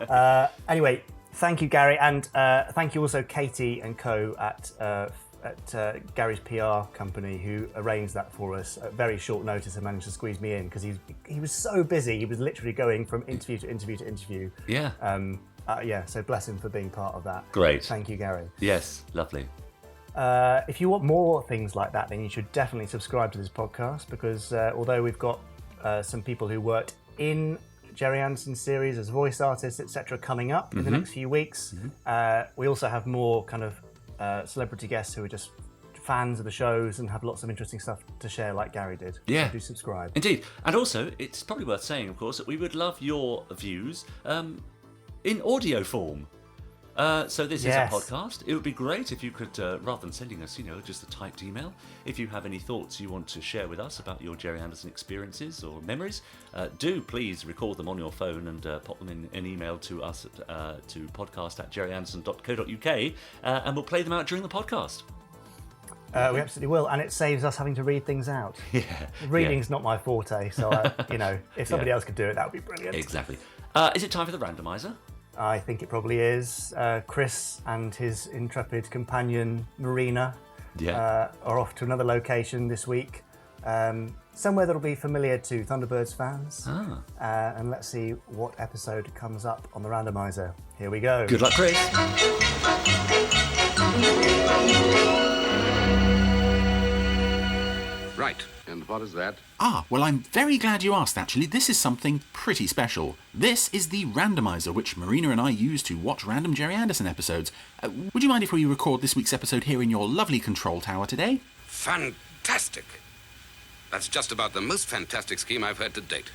Anyway, thank you, Gary, and thank you also, Katie and co at at Gary's PR company who arranged that for us at very short notice and managed to squeeze me in because he was so busy. He was literally going from interview to interview to interview. Yeah. So bless him for being part of that. Great. Thank you, Gary. Yes, lovely. If you want more things like that, then you should definitely subscribe to this podcast because although we've got some people who worked in Gerry Anderson series as voice artists, etc., coming up in the next few weeks, we also have more kind of celebrity guests who are just fans of the shows and have lots of interesting stuff to share like Gary did. Yeah. So do subscribe. Indeed. And also, it's probably worth saying, of course, that we would love your views in audio form. So this is a podcast. It would be great if you could, rather than sending us, just a typed email, if you have any thoughts you want to share with us about your Gerry Anderson experiences or memories, do please record them on your phone and pop them in an email to us to podcast@gerryanderson.co.uk, and we'll play them out during the podcast. We absolutely will, and it saves us having to read things out. Yeah. Reading's not my forte, so if somebody else could do it, that would be brilliant. Exactly. Is it time for the randomizer? I think it probably is. Chris and his intrepid companion Marina are off to another location this week, somewhere that'll be familiar to Thunderbirds fans. And let's see what episode comes up on the randomizer. Here we go. Good luck, Chris. Right, and what is that? Well, I'm very glad you asked, actually. This is something pretty special. This is the randomizer, which Marina and I use to watch random Gerry Anderson episodes. Would you mind if we record this week's episode here in your lovely control tower today? Fantastic! That's just about the most fantastic scheme I've heard to date.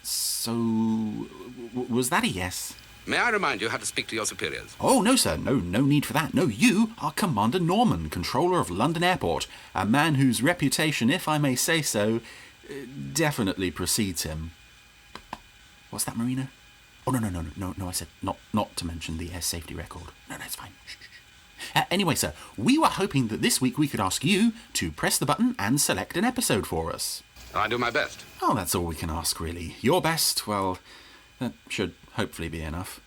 So, was that a yes? May I remind you how to speak to your superiors? Oh, no, sir. No need for that. No, you are Commander Norman, controller of London Airport, a man whose reputation, if I may say so, definitely precedes him. What's that, Marina? Oh, no, I said not to mention the air safety record. No, it's fine. Shh. Anyway, sir, we were hoping that this week we could ask you to press the button and select an episode for us. I do my best. Oh, that's all we can ask, really. Your best, well, that should hopefully be enough.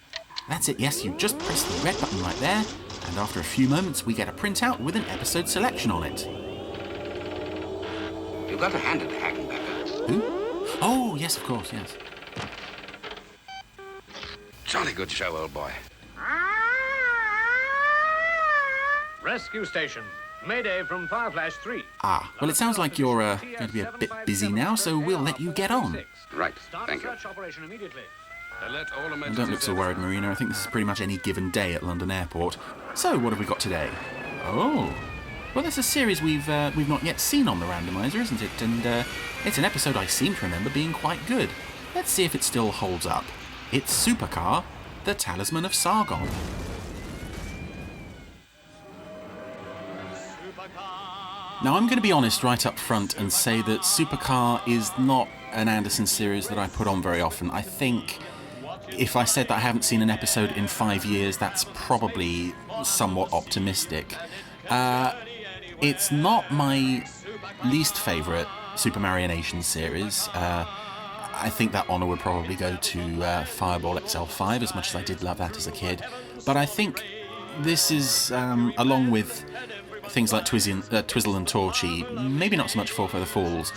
That's it, yes, you just press the red button right there, and after a few moments we get a printout with an episode selection on it. You've got a hand in the Hackenbecker. Who? Oh, yes, of course, yes. Jolly good show, old boy. Rescue station. Mayday from Fireflash 3. Well, it sounds like you're going to be a bit busy now, so we'll let you get on. Right, thank you. Search operation immediately. Well, don't look so worried, Marina. I think this is pretty much any given day at London Airport. So, what have we got today? Oh, well, there's a series we've not yet seen on the randomizer, isn't it? And it's an episode I seem to remember being quite good. Let's see if it still holds up. It's Supercar, the Talisman of Sargon. Now, I'm going to be honest right up front and say that Supercar is not an Anderson series that I put on very often. I think if I said that I haven't seen an episode in 5 years, that's probably somewhat optimistic. It's not my least favourite Super Marionation series. I think that honour would probably go to Fireball XL5, as much as I did love that as a kid. But I think this is, along with things like Twizzle and Torchy, maybe not so much Four Feather Falls,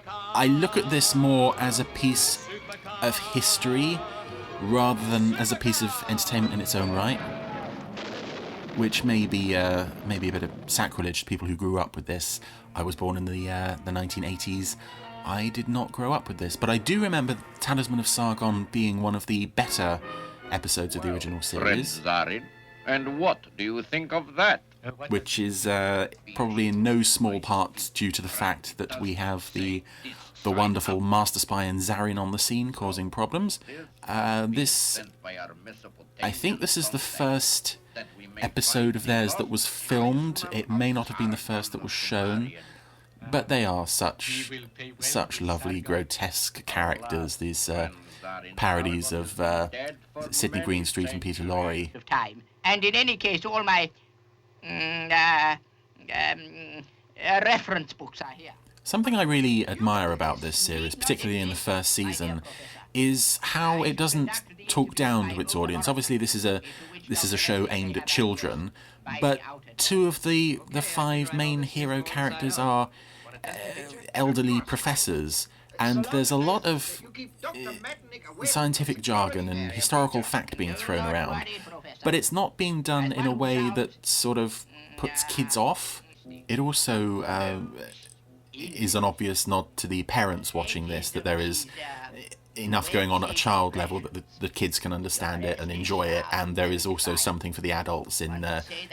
I look at this more as a piece of history rather than as a piece of entertainment in its own right, which may be a bit of sacrilege to people who grew up with this. I was born in the 1980s. I did not grow up with this, but I do remember Talisman of Sargon being one of the better episodes of the original series. And what do you think of that? Which is probably in no small part due to the fact that we have the wonderful Master Spy and Zarin on the scene causing problems. I think this is the first episode of theirs that was filmed. It may not have been the first that was shown, but they are such lovely, grotesque characters, these parodies of Sidney Greenstreet and Peter Lorre. And in any case, all my reference books are here. Something I really admire about this series, particularly in the first season, is how it doesn't talk down to its audience. Obviously, this is a show aimed at children, but two of the 5 main hero characters are elderly professors, and there's a lot of scientific jargon and historical fact being thrown around, but it's not being done in a way that sort of puts kids off. It also is an obvious nod to the parents watching this, that there is enough going on at a child level that the kids can understand it and enjoy it, and there is also something for the adults, in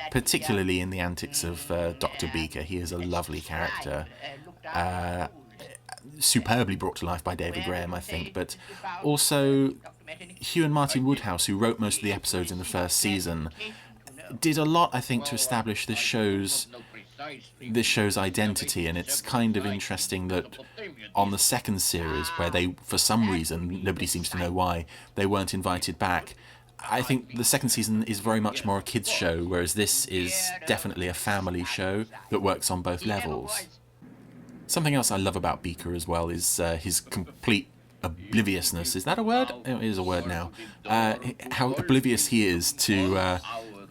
particularly in the antics of Dr. Beaker. He is a lovely character, superbly brought to life by David Graham, I think, but also Hugh and Martin Woodhouse, who wrote most of the episodes in the first season, did a lot, I think, to establish this show's identity, and it's kind of interesting that on the second series, where they, for some reason, nobody seems to know why, they weren't invited back. I think the second season is very much more a kids' show, whereas this is definitely a family show that works on both levels. Something else I love about Beaker as well is his complete obliviousness. Is that a word? It is a word now. How oblivious he is to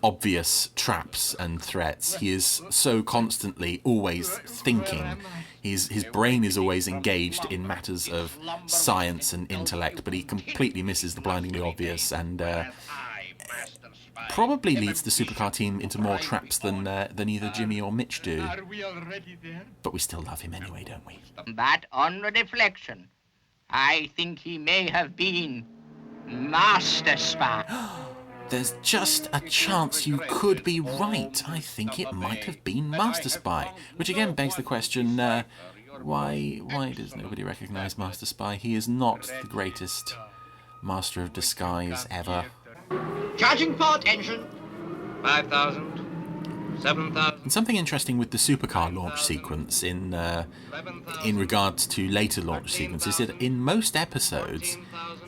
obvious traps and threats. He is so constantly always thinking. His brain is always engaged in matters of science and intellect, but he completely misses the blindingly obvious, and probably leads the supercar team into more traps than either Jimmy or Mitch do. But we still love him anyway, don't we? But on reflection, I think he may have been Master Spy. There's just a chance you could be right. I think it might have been Master Spy. Which again begs the question, why does nobody recognise Master Spy? He is not the greatest master of disguise ever. Charging for attention. 5,000. 7,000. And something interesting with the supercar launch sequence in regards to later launch sequences is that in most episodes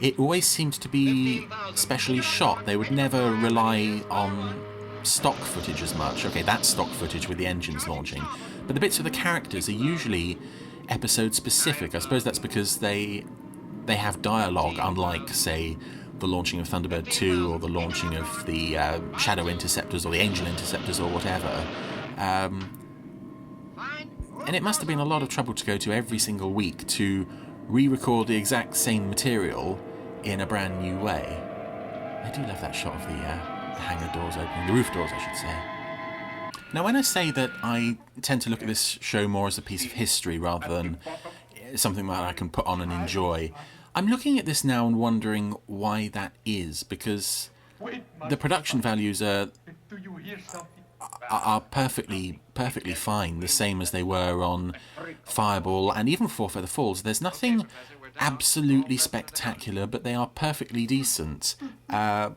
it always seems to be specially shot. They would never rely on stock footage as much. Okay, that's stock footage with the engines launching, but the bits of the characters are usually episode specific. I suppose that's because they have dialogue, unlike, say, the launching of Thunderbird 2 or the launching of the Shadow Interceptors or the Angel Interceptors or whatever. And it must have been a lot of trouble to go to every single week to re-record the exact same material in a brand new way. I do love that shot of the hangar doors opening, the roof doors I should say. Now when I say that I tend to look at this show more as a piece of history rather than something that I can put on and enjoy, I'm looking at this now and wondering why that is, because the production values are perfectly fine, the same as they were on Fireball and even Four Feather Falls. There's nothing absolutely spectacular, but they are perfectly decent. I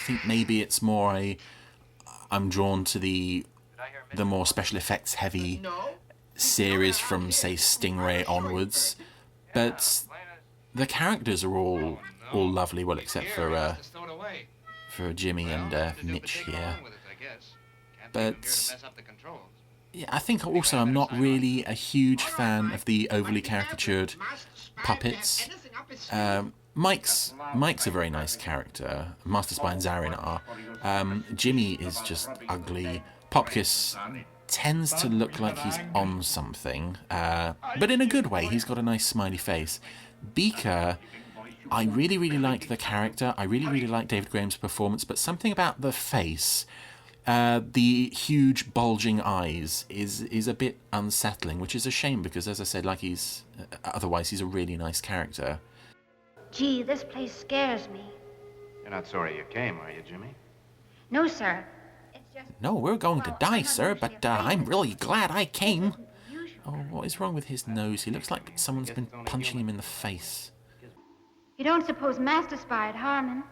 think maybe it's more I'm drawn to the more special effects heavy series from, say, Stingray onwards, but the characters are all lovely, well, except for Jimmy and Mitch here. But yeah, I think also I'm not really a huge fan of the overly caricatured puppets. Mike's a very nice character. Master Spy and Zarin are. Jimmy is just ugly. Popkiss tends to look like he's on something, but in a good way. He's got a nice smiley face. Beaker, I really, really like the character. I really, really like David Graham's performance, but something about the face, the huge bulging eyes, is a bit unsettling, which is a shame because, as I said, like otherwise he's a really nice character. Gee, this place scares me. You're not sorry you came, are you, Jimmy? No, sir. It's just... No, we're going to die, sir, but I'm really glad I came. Oh, what is wrong with his nose? He looks like someone's been punching him in the face. You don't suppose Master Spy would harm him?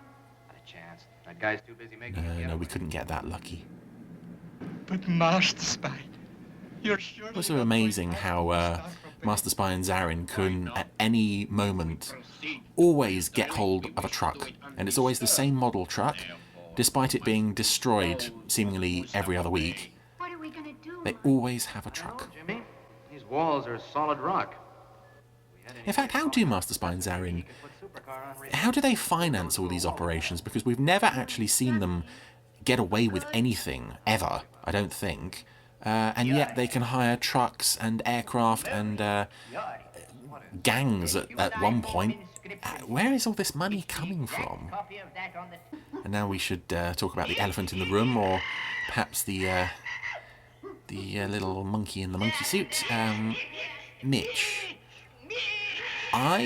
Not a chance. That guy's too busy making No, we couldn't get that lucky. But Master Spy, you're sure... It was so amazing how Master Spy and Zarin can, at any moment, always get hold of a truck. And it's always the same model truck, despite it being destroyed seemingly every other week. What are we going to do? They always have a truck. Jimmy, he's walls are solid rock. In fact, how do Master Spy and Zarin, how do they finance all these operations? Because we've never actually seen them get away with anything, ever, I don't think. And yet they can hire trucks and aircraft and gangs at one point. Where is all this money coming from? And now we should talk about the elephant in the room, or perhaps the little monkey in the monkey suit. Mitch. I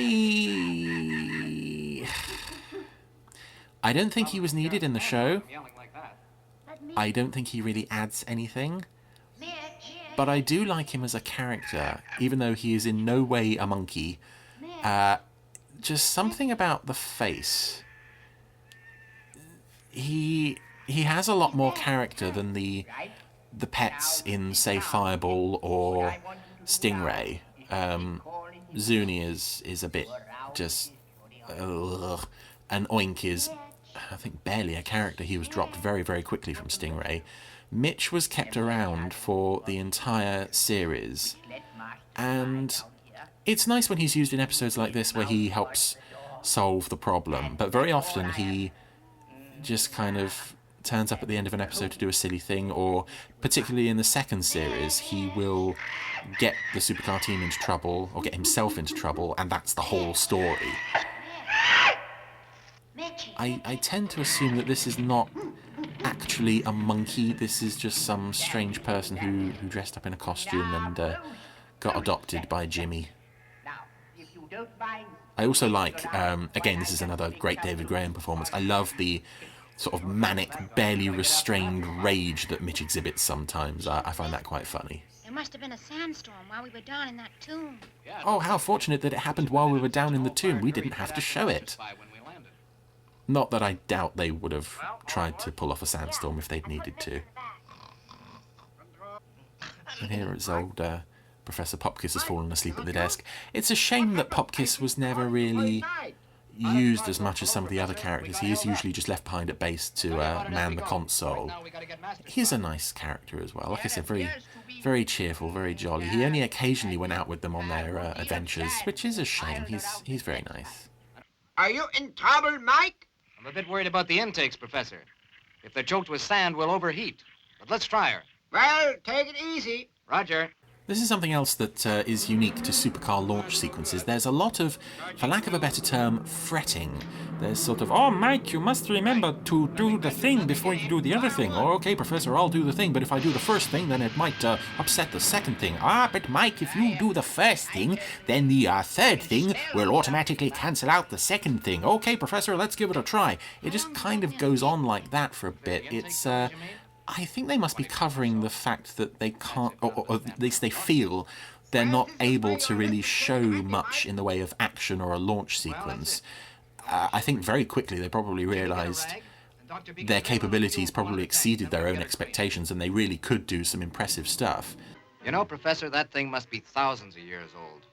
don't think he was needed in the show. I don't think he really adds anything. But I do like him as a character, even though he is in no way a monkey. Just something about the face. He has a lot more character than the pets in, say, Fireball or Stingray. Zuni is a bit just... ugh. And Oink is, I think, barely a character. He was dropped very, very quickly from Stingray. Mitch was kept around for the entire series. And it's nice when he's used in episodes like this where he helps solve the problem. But very often he just kind of turns up at the end of an episode to do a silly thing, or particularly in the second series, he will get the supercar team into trouble, or get himself into trouble, and that's the whole story. I tend to assume that this is not actually a monkey. This is just some strange person who dressed up in a costume and got adopted by Jimmy. I also like, again, this is another great David Graham performance. I love the sort of manic, barely restrained rage that Mitch exhibits sometimes. I find that quite funny. There must have been a sandstorm while we were down in that tomb. Oh, how fortunate that it happened while we were down in the tomb. We didn't have to show it. Not that I doubt they would have tried to pull off a sandstorm if they'd needed to. And here is old Professor Popkiss has fallen asleep at the desk. It's a shame that Popkiss was never really used as much as some of the other characters. He is usually just left behind at base to man the console. He's a nice character as well. Like I said, very, very cheerful, very jolly. He only occasionally went out with them on their adventures, which is a shame. He's very nice. Are you in trouble, Mike? I'm a bit worried about the intakes, Professor. If they're choked with sand, we'll overheat. But let's try her. Well, take it easy. Roger. This is something else that is unique to supercar launch sequences. There's a lot of, for lack of a better term, fretting. There's sort of, oh, Mike, you must remember to do the thing before you do the other thing. Or, okay, Professor, I'll do the thing, but if I do the first thing, then it might upset the second thing. Ah, but Mike, if you do the first thing, then the third thing will automatically cancel out the second thing. Okay, Professor, let's give it a try. It just kind of goes on like that for a bit. It's, I think they must be covering the fact that they can't, or at least they feel they're not able to really show much in the way of action or a launch sequence. I think very quickly they probably realised their capabilities probably exceeded their own expectations and they really could do some impressive stuff. You know, Professor, that thing must be thousands of years old.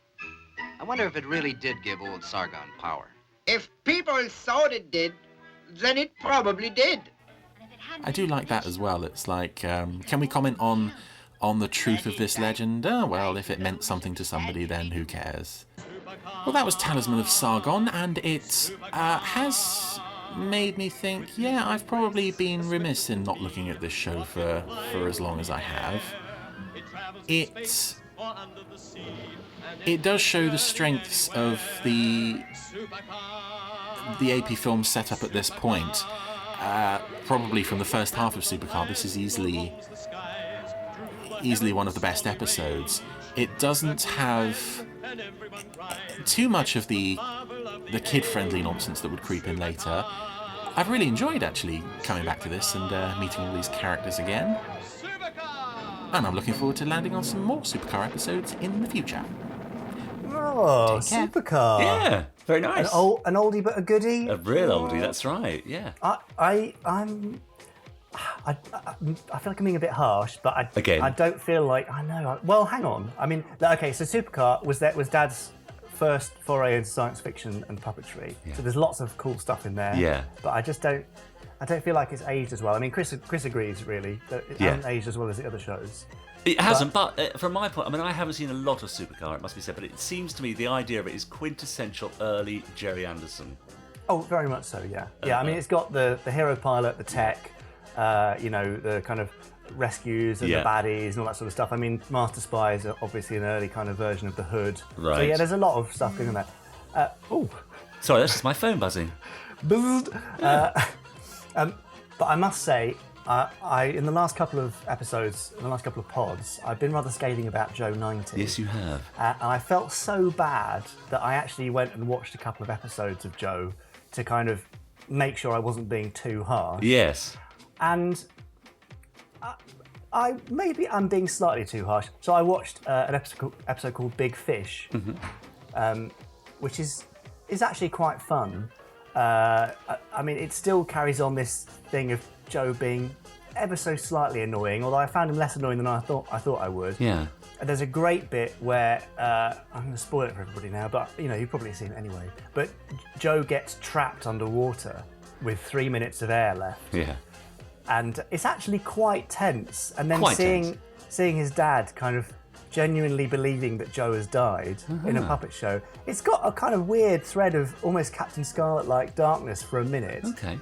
I wonder if it really did give old Sargon power. If people thought it did, then it probably did. I do like that as well. It's like, can we comment on the truth of this legend? Well, if it meant something to somebody, then who cares? Well, that was Talisman of Sargon, and it has made me think, yeah, I've probably been remiss in not looking at this show for as long as I have. It does show the strengths of the AP film setup at this point. Probably from the first half of Supercar, this is easily one of the best episodes. It doesn't have too much of the kid-friendly nonsense that would creep in later. I've really enjoyed actually coming back to this and meeting all these characters again. And I'm looking forward to landing on some more Supercar episodes in the future. Oh, Supercar. Yeah, very nice. An oldie but a goodie. A real oldie, that's right, yeah. I feel like I'm being a bit harsh, but I don't feel like, I know. Well, hang on. I mean, okay, so Supercar was Dad's first foray into science fiction and puppetry. Yeah. So there's lots of cool stuff in there. Yeah. But I don't feel like it's aged as well. I mean, Chris agrees, really, that it hasn't aged as well as the other shows. It hasn't, but from my point, I mean, I haven't seen a lot of Supercar, it must be said, but it seems to me the idea of it is quintessential early Gerry Anderson. Oh, very much so, yeah. Yeah, I mean, it's got the hero pilot, the tech, the kind of rescues and the baddies and all that sort of stuff. I mean, Master Spy is obviously an early kind of version of the Hood. Right. So, yeah, there's a lot of stuff going on there. Sorry, that's just my phone buzzing. But I must say, in the last couple of episodes, in the last couple of pods, I've been rather scathing about Joe 90. Yes, you have. And I felt so bad that I actually went and watched a couple of episodes of Joe to kind of make sure I wasn't being too harsh. Yes. And maybe I'm being slightly too harsh. So I watched an episode called Big Fish, which is actually quite fun. I mean, it still carries on this thing of Joe being ever so slightly annoying, although I found him less annoying than I thought I would. Yeah. And there's a great bit where I'm going to spoil it for everybody now, but you've probably seen it anyway. But Joe gets trapped underwater with 3 minutes of air left. Yeah. And it's actually quite tense. And then seeing his dad kind of genuinely believing that Joe has died in a puppet show, it's got a kind of weird thread of almost Captain Scarlet-like darkness for a minute. Okay.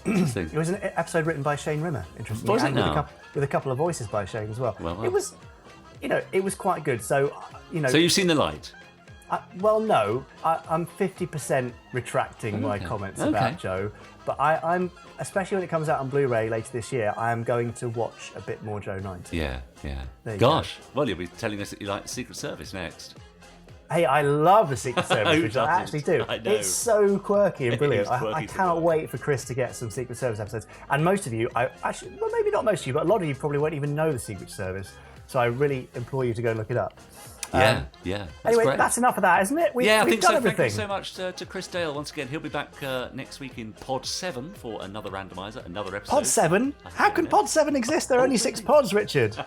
It was an episode written by Shane Rimmer, interestingly, Was it and now? with a couple of voices by Shane as well. Well. It was, it was quite good. So, So you've seen the light? Well, no, I'm 50% retracting my comments about Joe, but I'm, especially when it comes out on Blu-ray later this year, I am going to watch a bit more Joe 90. Yeah. Gosh, well, you'll be telling us that you like the Secret Service next. Hey, I love the Secret Service, which I actually do. I know. It's so quirky and brilliant. It is quirky I cannot wait for Chris to get some Secret Service episodes. And most of you, maybe not most of you, but a lot of you probably won't even know the Secret Service. So I really implore you to go and look it up. Yeah. Anyway, great. that's enough of that, isn't it? I we've think done so. everything. Thank you so much to Chris Dale once again. He'll be back next week in Pod 7 for another randomizer, another episode. Pod 7? How can Pod 7 exist? There are only 6 pods, Richard.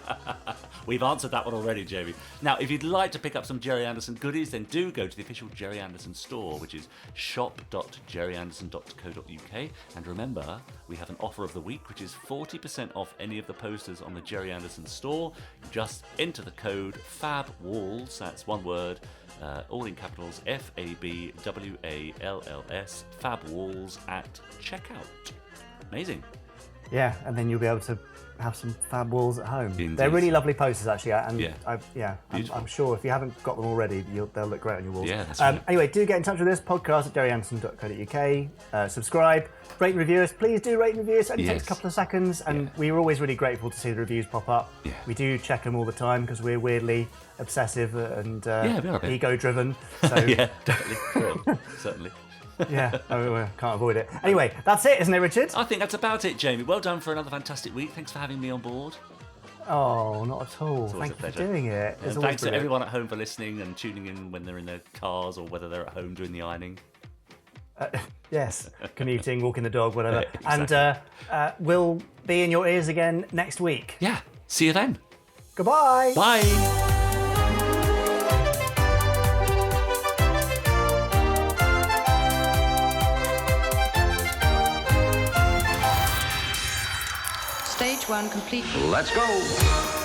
We've answered that one already, Jamie. Now, if you'd like to pick up some Gerry Anderson goodies, then do go to the official Gerry Anderson store, which is shop.gerryanderson.co.uk. And remember, we have an offer of the week, which is 40% off any of the posters on the Gerry Anderson store. You just enter the code FABWALLS, that's one word, all in capitals, FABWALLS, FABWALLS at checkout. Amazing. Yeah, and then you'll be able to have some fab walls at home. Indeed. They're really lovely posters, actually, and Beautiful. I'm sure if you haven't got them already, they'll look great on your walls. Yeah, that's right. Anyway, do get in touch with us, podcast at gerryanderson.co.uk. Subscribe, rate and review us. Please do rate and review us. It only takes a couple of seconds, and we're always really grateful to see the reviews pop up. Yeah. We do check them all the time because we're weirdly obsessive and we are a bit. ego-driven. So Yeah, definitely. Certainly. yeah, can't avoid it. Anyway, that's it, isn't it, Richard? I think that's about it, Jamie. Well done for another fantastic week. Thanks for having me on board. Oh, not at all. It's always Thank a you for pleasure. doing it. It's And always thanks to brilliant. everyone at home for listening and tuning in when they're in their cars or whether they're at home doing the ironing. Yes, commuting, walking the dog, whatever. Yeah, exactly. And we'll be in your ears again next week. Yeah, see you then. Goodbye. Bye. Stage 1 complete. Let's go.